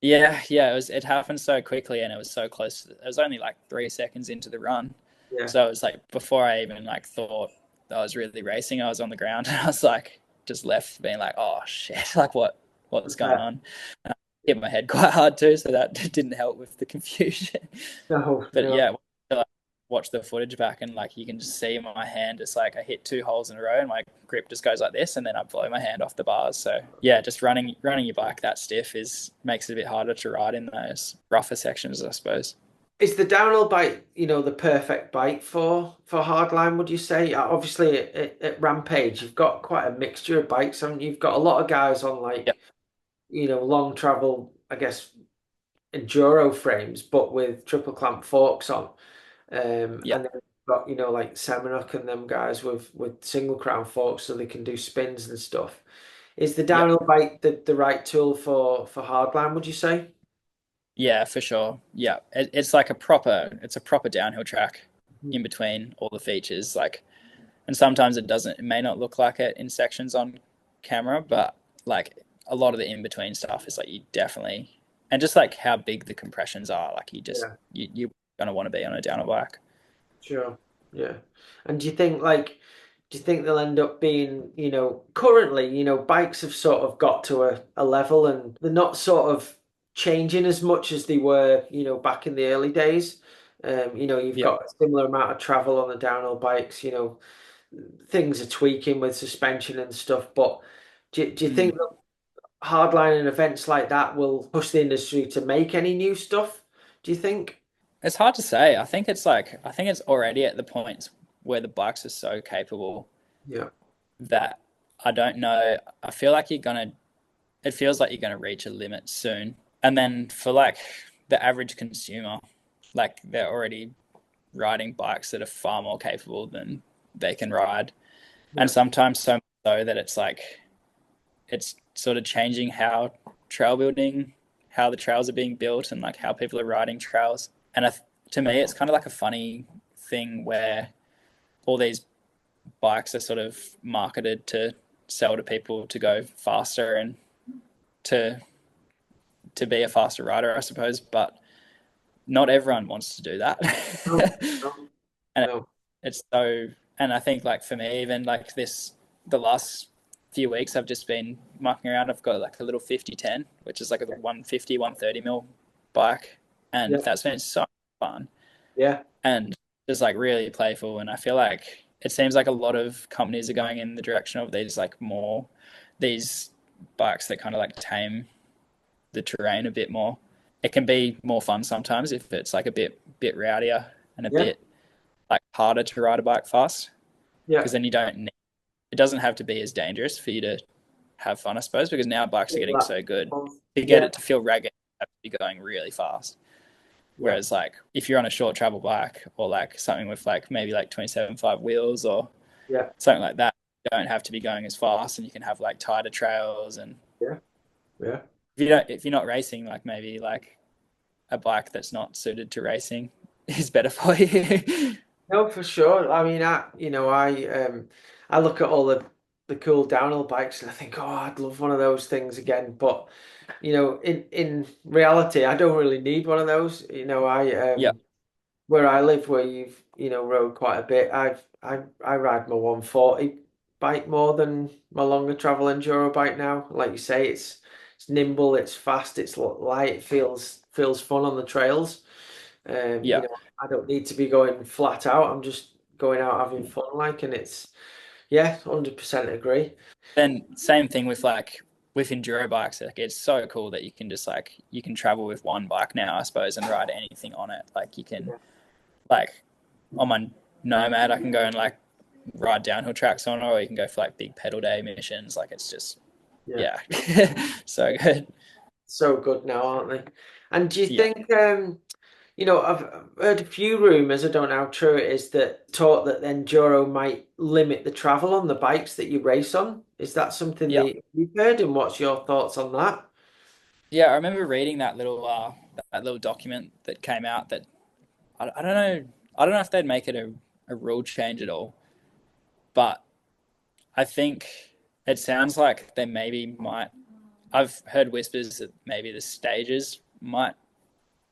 B: yeah, it happened so quickly and it was so close. It was only like 3 seconds into the run.
A: Yeah,
B: So it was like before I even like thought I was really racing, I was on the ground and I was like just left being like, oh shit, like what's going
A: yeah.
B: on? And I hit my head quite hard too, so that didn't help with the confusion.
A: No,
B: But
A: no.
B: yeah, like, watch the footage back and like you can just see my hand. It's like I hit 2 holes in a row and my grip just goes like this, and then I blow my hand off the bars. So yeah, just running your bike that stiff is makes it a bit harder to ride in those rougher sections, I suppose.
A: Is the downhill bike, the perfect bike for hardline, would you say? Obviously, at Rampage, you've got quite a mixture of bikes, haven't you? You've got a lot of guys on
B: Yeah,
A: long travel, I guess, enduro frames, but with triple clamp forks on.
B: yeah,
A: And then you've got, like Seminuk and them guys with single crown forks so they can do spins and stuff. Is the
B: yeah.
A: downhill bike the right tool for hardline, would you say?
B: Yeah, for sure. Yeah, it's a proper downhill track in between all the features. Like, and sometimes it may not look like it in sections on camera, but like a lot of the in between stuff is like you definitely, and just like how big the compressions are, like
A: Yeah.
B: you're gonna want to be on a downhill bike.
A: Sure. Yeah. And do you think they'll end up being, currently, bikes have sort of got to a level and they're not sort of changing as much as they were, back in the early days. You've
B: Yeah.
A: got a similar amount of travel on the downhill bikes, things are tweaking with suspension and stuff, but do you think
B: Mm.
A: hardline and events like that will push the industry to make any new stuff? Do you think?
B: It's hard to say. I think it's already at the point where the bikes are so capable
A: Yeah.
B: that I don't know. I feel like it feels like you're gonna reach a limit soon. And then for like the average consumer, like they're already riding bikes that are far more capable than they can ride. And
A: Yeah.
B: sometimes so much so that it's like it's sort of changing how trail building, how the trails are being built, and like how people are riding trails. And to me, it's kind of like a funny thing where all these bikes are sort of marketed to sell to people to go faster and to be a faster rider, I suppose. But not everyone wants to do that.
A: No, no,
B: And
A: no.
B: it's so, and I think like for me, even like the last few weeks, I've just been mucking around. I've got like a little 5010, which is like a 150, 130 mil bike. And
A: Yeah.
B: that's been so fun
A: Yeah.
B: and just like really playful. And I feel like it seems like a lot of companies are going in the direction of these bikes that kind of like tame the terrain a bit more. It can be more fun sometimes if it's like a bit rowdier and a
A: Yeah.
B: bit like harder to ride a bike fast
A: Yeah.
B: because then you don't need, it doesn't have to be as dangerous for you to have fun, I suppose, because now bikes are getting so good. To get
A: Yeah.
B: it to feel ragged, you have to be going really fast.
A: Yeah.
B: Whereas like if you're on a short travel bike or like something with like maybe like 27.5 wheels or
A: Yeah.
B: something like that, you don't have to be going as fast and you can have like tighter trails. And
A: Yeah. Yeah.
B: if you're not racing, like maybe like a bike that's not suited to racing is better for you.
A: No, for sure. I mean, I look at all the cool downhill bikes and I think, oh, I'd love one of those things again. But in reality, I don't really need one of those.
B: Yeah,
A: Where I live, where you've rode quite a bit, I ride my 140 bike more than my longer travel enduro bike now. Like you say, it's nimble, it's fast, it's light, it feels fun on the trails.
B: yeah.
A: I don't need to be going flat out. I'm just going out having fun, like, and it's yeah, 100% agree.
B: Then same thing with like with enduro bikes. Like it's so cool that you can just like you can travel with one bike now, I suppose, and ride anything on it. Like you can
A: Yeah,
B: like on my Nomad, I can go and like ride downhill tracks on, or you can go for like big pedal day missions. Like it's just
A: yeah,
B: yeah, so good.
A: so good now, aren't they? And do you
B: Yeah,
A: think I've heard a few rumors, I don't know how true it is, that taught that enduro might limit the travel on the bikes that you race on. Is that something
B: yeah,
A: that you've heard, and what's your thoughts on that?
B: yeah. I remember reading that little document that came out that I don't know. I don't know if they'd make it a rule change at all, but I think it sounds like they maybe might. I've heard whispers that maybe the stages might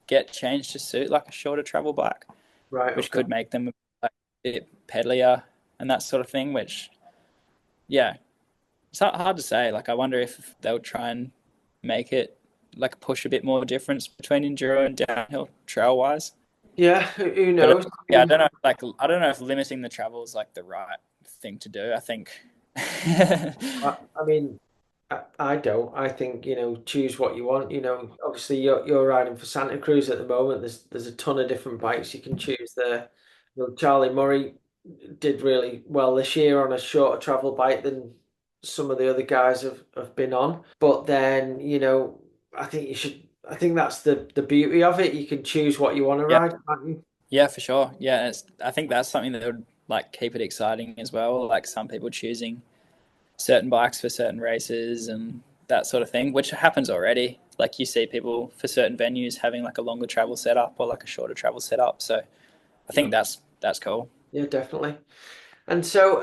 B: get changed to suit like a shorter travel bike,
A: Right,
B: which
A: okay.
B: could make them like a bit pedalier and that sort of thing. Which, yeah, it's hard to say. Like, I wonder if they'll try and make it like push a bit more difference between enduro and downhill trail wise.
A: Yeah, who
B: But
A: knows? I
B: yeah, I
A: mean,
B: don't know. Like, I don't know if limiting the travel is like the right thing to do. I think.
A: I mean, I don't. I think, choose what you want. Obviously you're riding for Santa Cruz at the moment. There's a ton of different bikes you can choose there. Charlie Murray did really well this year on a shorter travel bike than some of the other guys have been on. But then, I think that's the beauty of it. You can choose what you want to
B: Yeah,
A: ride, can't you?
B: yeah, for sure. Yeah, I think that's something that would like keep it exciting as well. Like some people choosing certain bikes for certain races and that sort of thing, which happens already. Like you see people for certain venues having like a longer travel setup or like a shorter travel setup. So I
A: Yeah,
B: think that's cool.
A: yeah, definitely. And so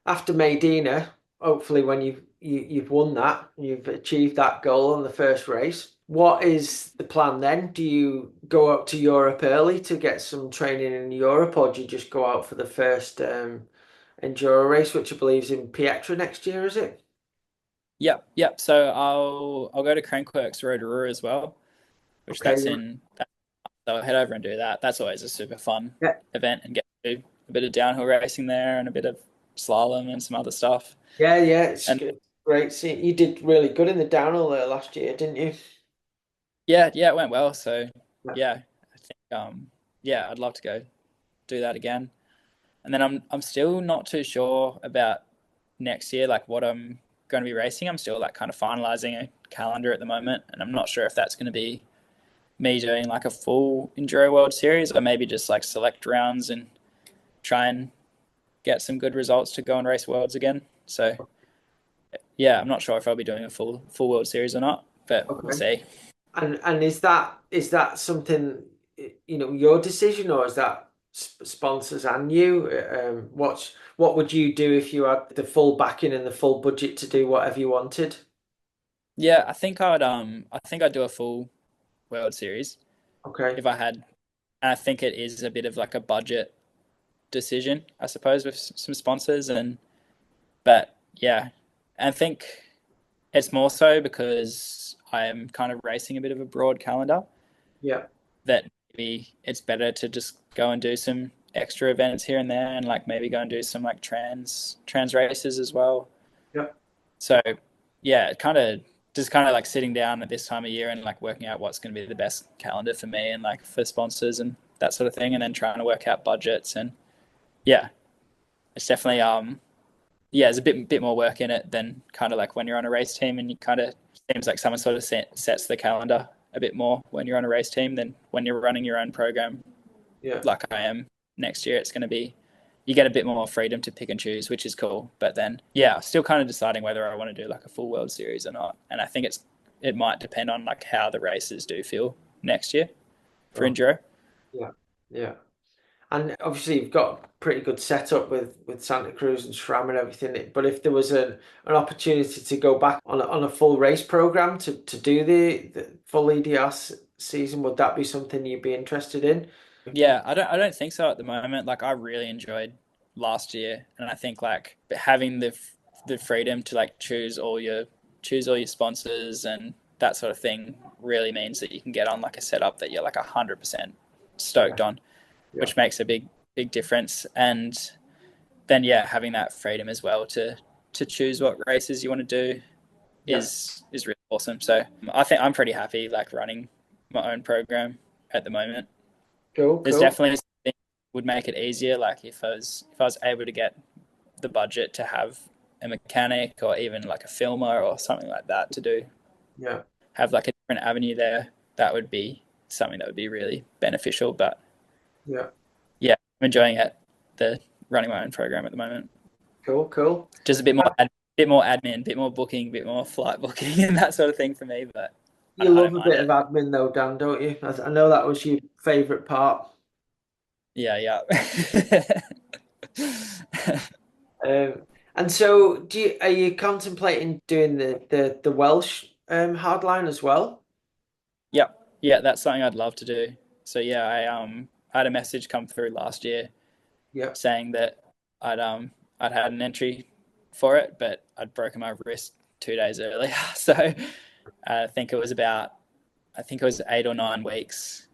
A: after Medina, hopefully when you've won that, you've achieved that goal on the first race, what is the plan then? Do you go up to Europe early to get some training in Europe, or do you just go out for the first enduro race, which I believe is in Pietra next year, is it?
B: Yep, yep. So I'll go to Crankworks Rotorua as well, which
A: Okay,
B: that's in. So I'll head over and do that. That's always a super fun
A: yeah,
B: event and get to do a bit of downhill racing there and a bit of slalom and some other stuff.
A: yeah, yeah, it's
B: And
A: good. Great. See, you did really good in the downhill there last year, didn't you?
B: Yeah, yeah, it went well. So
A: Yeah.
B: yeah, I think yeah, I'd love to go do that again. And then I'm still not too sure about next year, like what I'm going to be racing. I'm still like kind of finalizing a calendar at the moment, and I'm not sure if that's going to be me doing like a full Enduro World Series or maybe just like select rounds and try and get some good results to go and race Worlds again. So yeah, I'm not sure if I'll be doing a full World Series or not, but we'll
A: Okay.
B: see.
A: And is that something your decision, or is that sponsors and you? What would you do if you had the full backing and the full budget to do whatever you wanted?
B: Yeah, I think I'd do a full World Series
A: Okay.
B: if I had, and I think it is a bit of like a budget decision, I suppose, with some sponsors and but yeah, I think it's more so because I am kind of racing a bit of a broad calendar
A: Yeah.
B: that maybe it's better to just go and do some extra events here and there and like maybe go and do some like trans races as well.
A: Yeah.
B: So yeah, kind of like sitting down at this time of year and like working out what's going to be the best calendar for me and like for sponsors and that sort of thing, and then trying to work out budgets and yeah, it's definitely yeah, there's a bit more work in it than kind of like when you're on a race team, and you kind of seems like someone sort of sets the calendar a bit more when you're on a race team than when you're running your own program
A: Yeah.
B: like I am next year. It's going to be you get a bit more freedom to pick and choose, which is cool. But then yeah, still kind of deciding whether I want to do like a full World Series or not. And I think it might depend on like how the races do feel next year for
A: Oh,
B: enduro.
A: yeah. Yeah. And obviously you've got pretty good setup with Santa Cruz and SRAM and everything. But if there was an opportunity to go back on a full race program to do the full EDR season, would that be something you'd be interested in?
B: Yeah, I don't think so at the moment. Like I really enjoyed last year, and I think like having the freedom to like choose all your sponsors and that sort of thing really means that you can get on like a setup that you're like 100%
A: Yeah.
B: stoked on,
A: Yeah.
B: which makes a big difference. And then yeah, having that freedom as well to choose what races you want to do
A: Yeah.
B: is really awesome. So I think I'm pretty happy like running my own program at the moment.
A: Cool.
B: There's
A: Cool.
B: definitely something would make it easier. Like if I was able to get the budget to have a mechanic or even like a filmer or something like that to do
A: Yeah.
B: have like a different avenue there, that would be something that would be really beneficial. But
A: Yeah.
B: yeah, I'm enjoying it. The running my own program at the moment.
A: Cool. Cool.
B: Just a bit more admin, bit more booking, bit more flight booking, and that sort of thing for me. But
A: You
B: I
A: love
B: don't
A: a
B: mind
A: bit of
B: it.
A: admin though, Dan, don't you? I know that was your favorite part.
B: Yeah, yeah.
A: Um, and so, are you contemplating doing the Welsh hardline as well?
B: Yeah, yeah, that's something I'd love to do. So yeah, I had a message come through last year
A: Yeah.
B: saying that I'd um I'd had an entry for it, but I'd broken my wrist 2 days earlier. So I think it was about I think it was 8 or 9 weeks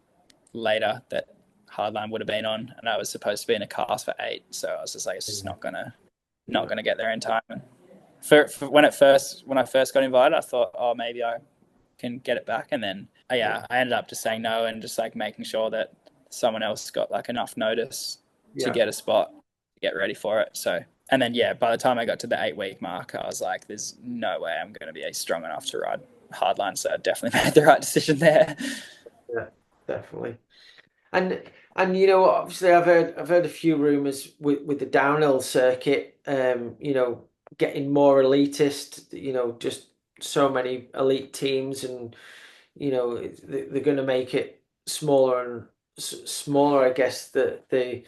B: later that Hardline would have been on, and I was supposed to be in a cast for 8. So I was just like, it's just not
A: Yeah.
B: gonna get there in time. And for when I first got invited, I thought, oh, maybe I can get it back, and then
A: Yeah.
B: yeah, I ended up just saying no and just like making sure that someone else got like enough notice to
A: Yeah.
B: get a spot, to get ready for it. So and then yeah, by the time I got to the 8 week mark, I was like, there's no way I'm going to be strong enough to ride hardline. So I definitely made the right decision there.
A: Yeah. Definitely. And obviously I've heard a few rumors with the downhill circuit, getting more elitist, just so many elite teams, and they're going to make it smaller and smaller, I guess, the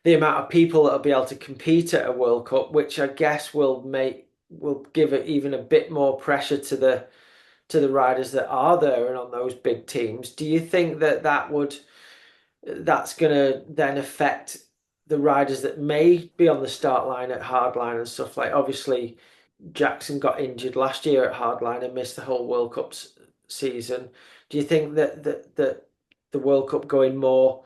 A: amount of people that'll be able to compete at a World Cup, which I guess will give it even a bit more pressure to the riders that are there and on those big teams. Do you think that's going to then affect the riders that may be on the start line at hardline and stuff? Like, obviously Jackson got injured last year at hardline and missed the whole World Cup season. Do you think that the World Cup going more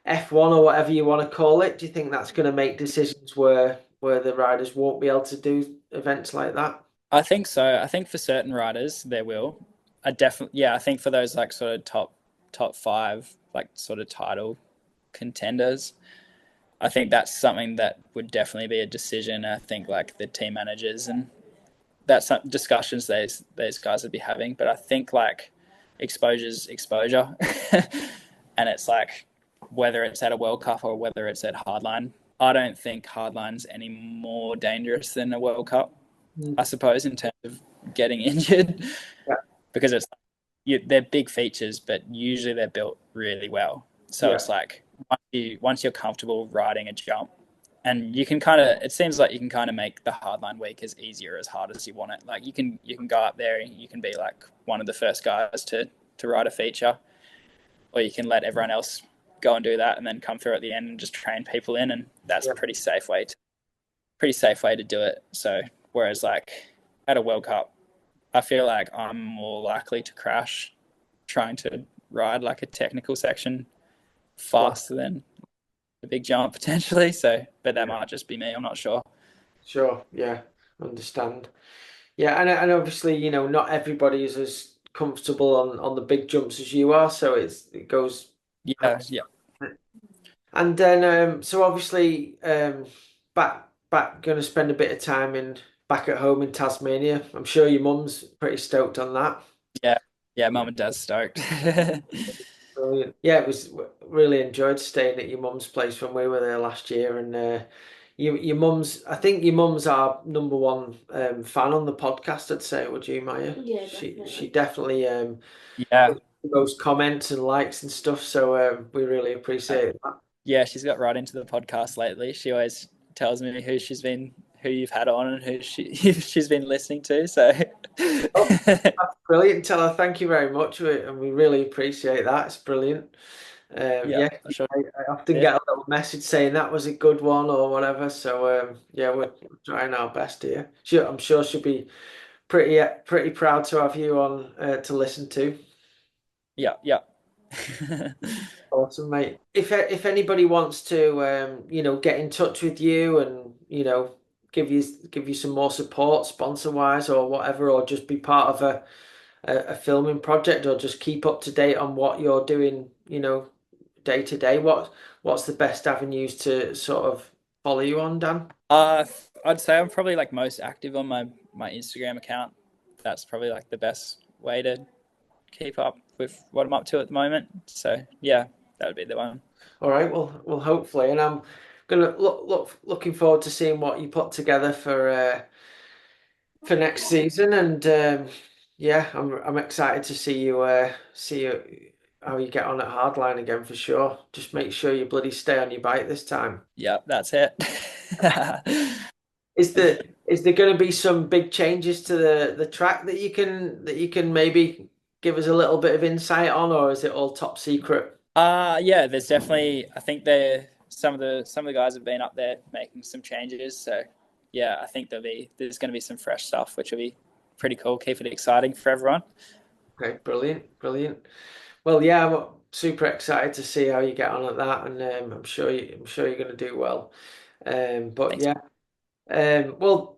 A: F1 or whatever you want to call it, do you think that's going to make decisions where the riders won't be able to do events like that?
B: I think so. I think for certain riders there will. I definitely, yeah. I think for those like sort of top five like sort of title contenders, I think that's something that would definitely be a decision. I think like the team managers and that's some discussions those guys would be having. But I think like exposure's exposure, and it's like whether it's at a World Cup or whether it's at Hardline. I don't think Hardline's any more dangerous than a World Cup.
A: Mm.
B: I suppose in terms of getting injured,
A: Yeah,
B: because they're big features, but usually they're built really well. So
A: yeah,
B: it's like once you're comfortable riding a jump, and you can kind of it seems like you can kind of make the hardline week as easy or as hard as you want it. Like you can go up there, and you can be like one of the first guys to ride a feature, or you can let everyone else go and do that, and then come through at the end and just train people in, and that's
A: yeah.
B: a pretty safe way to do it. So whereas like at a World Cup, I feel like I'm more likely to crash trying to ride like a technical section
A: Well,
B: faster than a big jump potentially. So, but that
A: yeah,
B: might just be me. I'm not sure.
A: sure. Yeah, understand. Yeah, and obviously, not everybody is as comfortable on the big jumps as you are, so it goes.
B: Yeah, yeah,
A: And then, so obviously, back going to spend a bit of time in back at home in Tasmania. I'm sure your mum's pretty stoked on that.
B: yeah, yeah. Mum and dad's stoked.
A: Brilliant. Yeah, it was really enjoyed staying at your mum's place when we were there last year, and your mum's. I think your mum's our number one fan on the podcast. I'd say, would you, Maya?
C: Yeah,
A: She
C: definitely.
A: definitely
B: Yeah,
A: most comments and likes and stuff. So we really appreciate that.
B: yeah. She's got right into the podcast lately. She always tells me who you've had on, and who she's been listening to. So,
A: Oh, that's brilliant. Tell her thank you very much, and we really appreciate that. It's brilliant.
B: yeah,
A: Yeah,
B: I'm sure.
A: I often
B: Yeah,
A: get a little message saying that was a good one or whatever. So yeah, we're trying our best here. I'm sure she'll be pretty proud to have you on to listen to.
B: yeah, yeah.
A: Awesome, mate. If anybody wants to get in touch with you and give you some more support sponsor wise or whatever, or just be part of a filming project, or just keep up to date on what you're doing, day to day, what's the best avenues to sort of follow you on, Dan?
B: Uh, I'd say I'm probably like most active on my Instagram account. That's probably like the best way to keep up with what I'm up to at the moment. So yeah, that would be the one.
A: All right, well, hopefully, and I'm gonna looking forward to seeing what you put together for next season, and yeah, I'm excited to see you how you get on at Hardline again for sure. Just make sure you bloody stay on your bike this time.
B: Yeah, that's it.
A: Is there going to be some big changes to the track that you can maybe give us a little bit of insight on, or is it all top secret?
B: Yeah, there's definitely. I think there some of the guys have been up there making some changes. So yeah, I think there's going to be some fresh stuff, which will be pretty cool. Keep it exciting for everyone.
A: Okay, brilliant, brilliant. Well, yeah, I'm super excited to see how you get on at that, and I'm sure you're going to do well. But
B: Thanks.
A: yeah, well,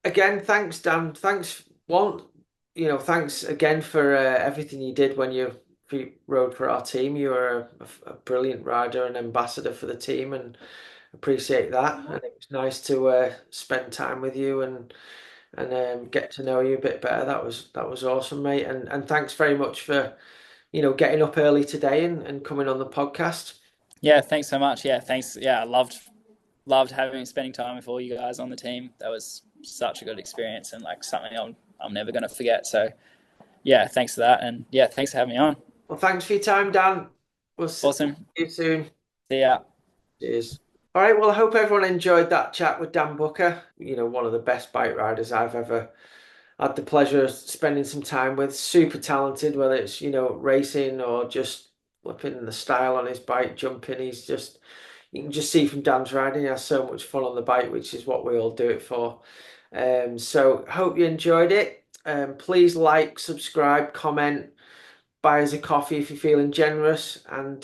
A: again, thanks, Dan. Thanks again for everything you did when you rode for our team. You were a brilliant rider and ambassador for the team, and appreciate that. And it was nice to spend time with you and get to know you a bit better. That was awesome, mate. And thanks very much for getting up early today and coming on the podcast.
B: Yeah, thanks so much. Yeah, thanks. Yeah, I loved having spending time with all you guys on the team. That was such a good experience and like something I'm never going to forget. So yeah, thanks for that, and yeah, thanks for having me on.
A: Well, thanks for your time, Dan. We'll see
B: Awesome.
A: you soon.
B: See ya.
A: Cheers. All right. Well, I hope everyone enjoyed that chat with Dan Booker. One of the best bike riders I've ever had the pleasure of spending some time with. Super talented, whether it's, racing or just flipping the style on his bike, jumping. You can just see from Dan's riding, he has so much fun on the bike, which is what we all do it for. So hope you enjoyed it. Please like, subscribe, comment, buy us a coffee if you're feeling generous. And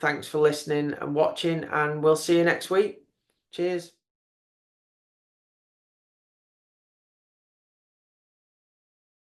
A: thanks for listening and watching, and we'll see you next week. Cheers.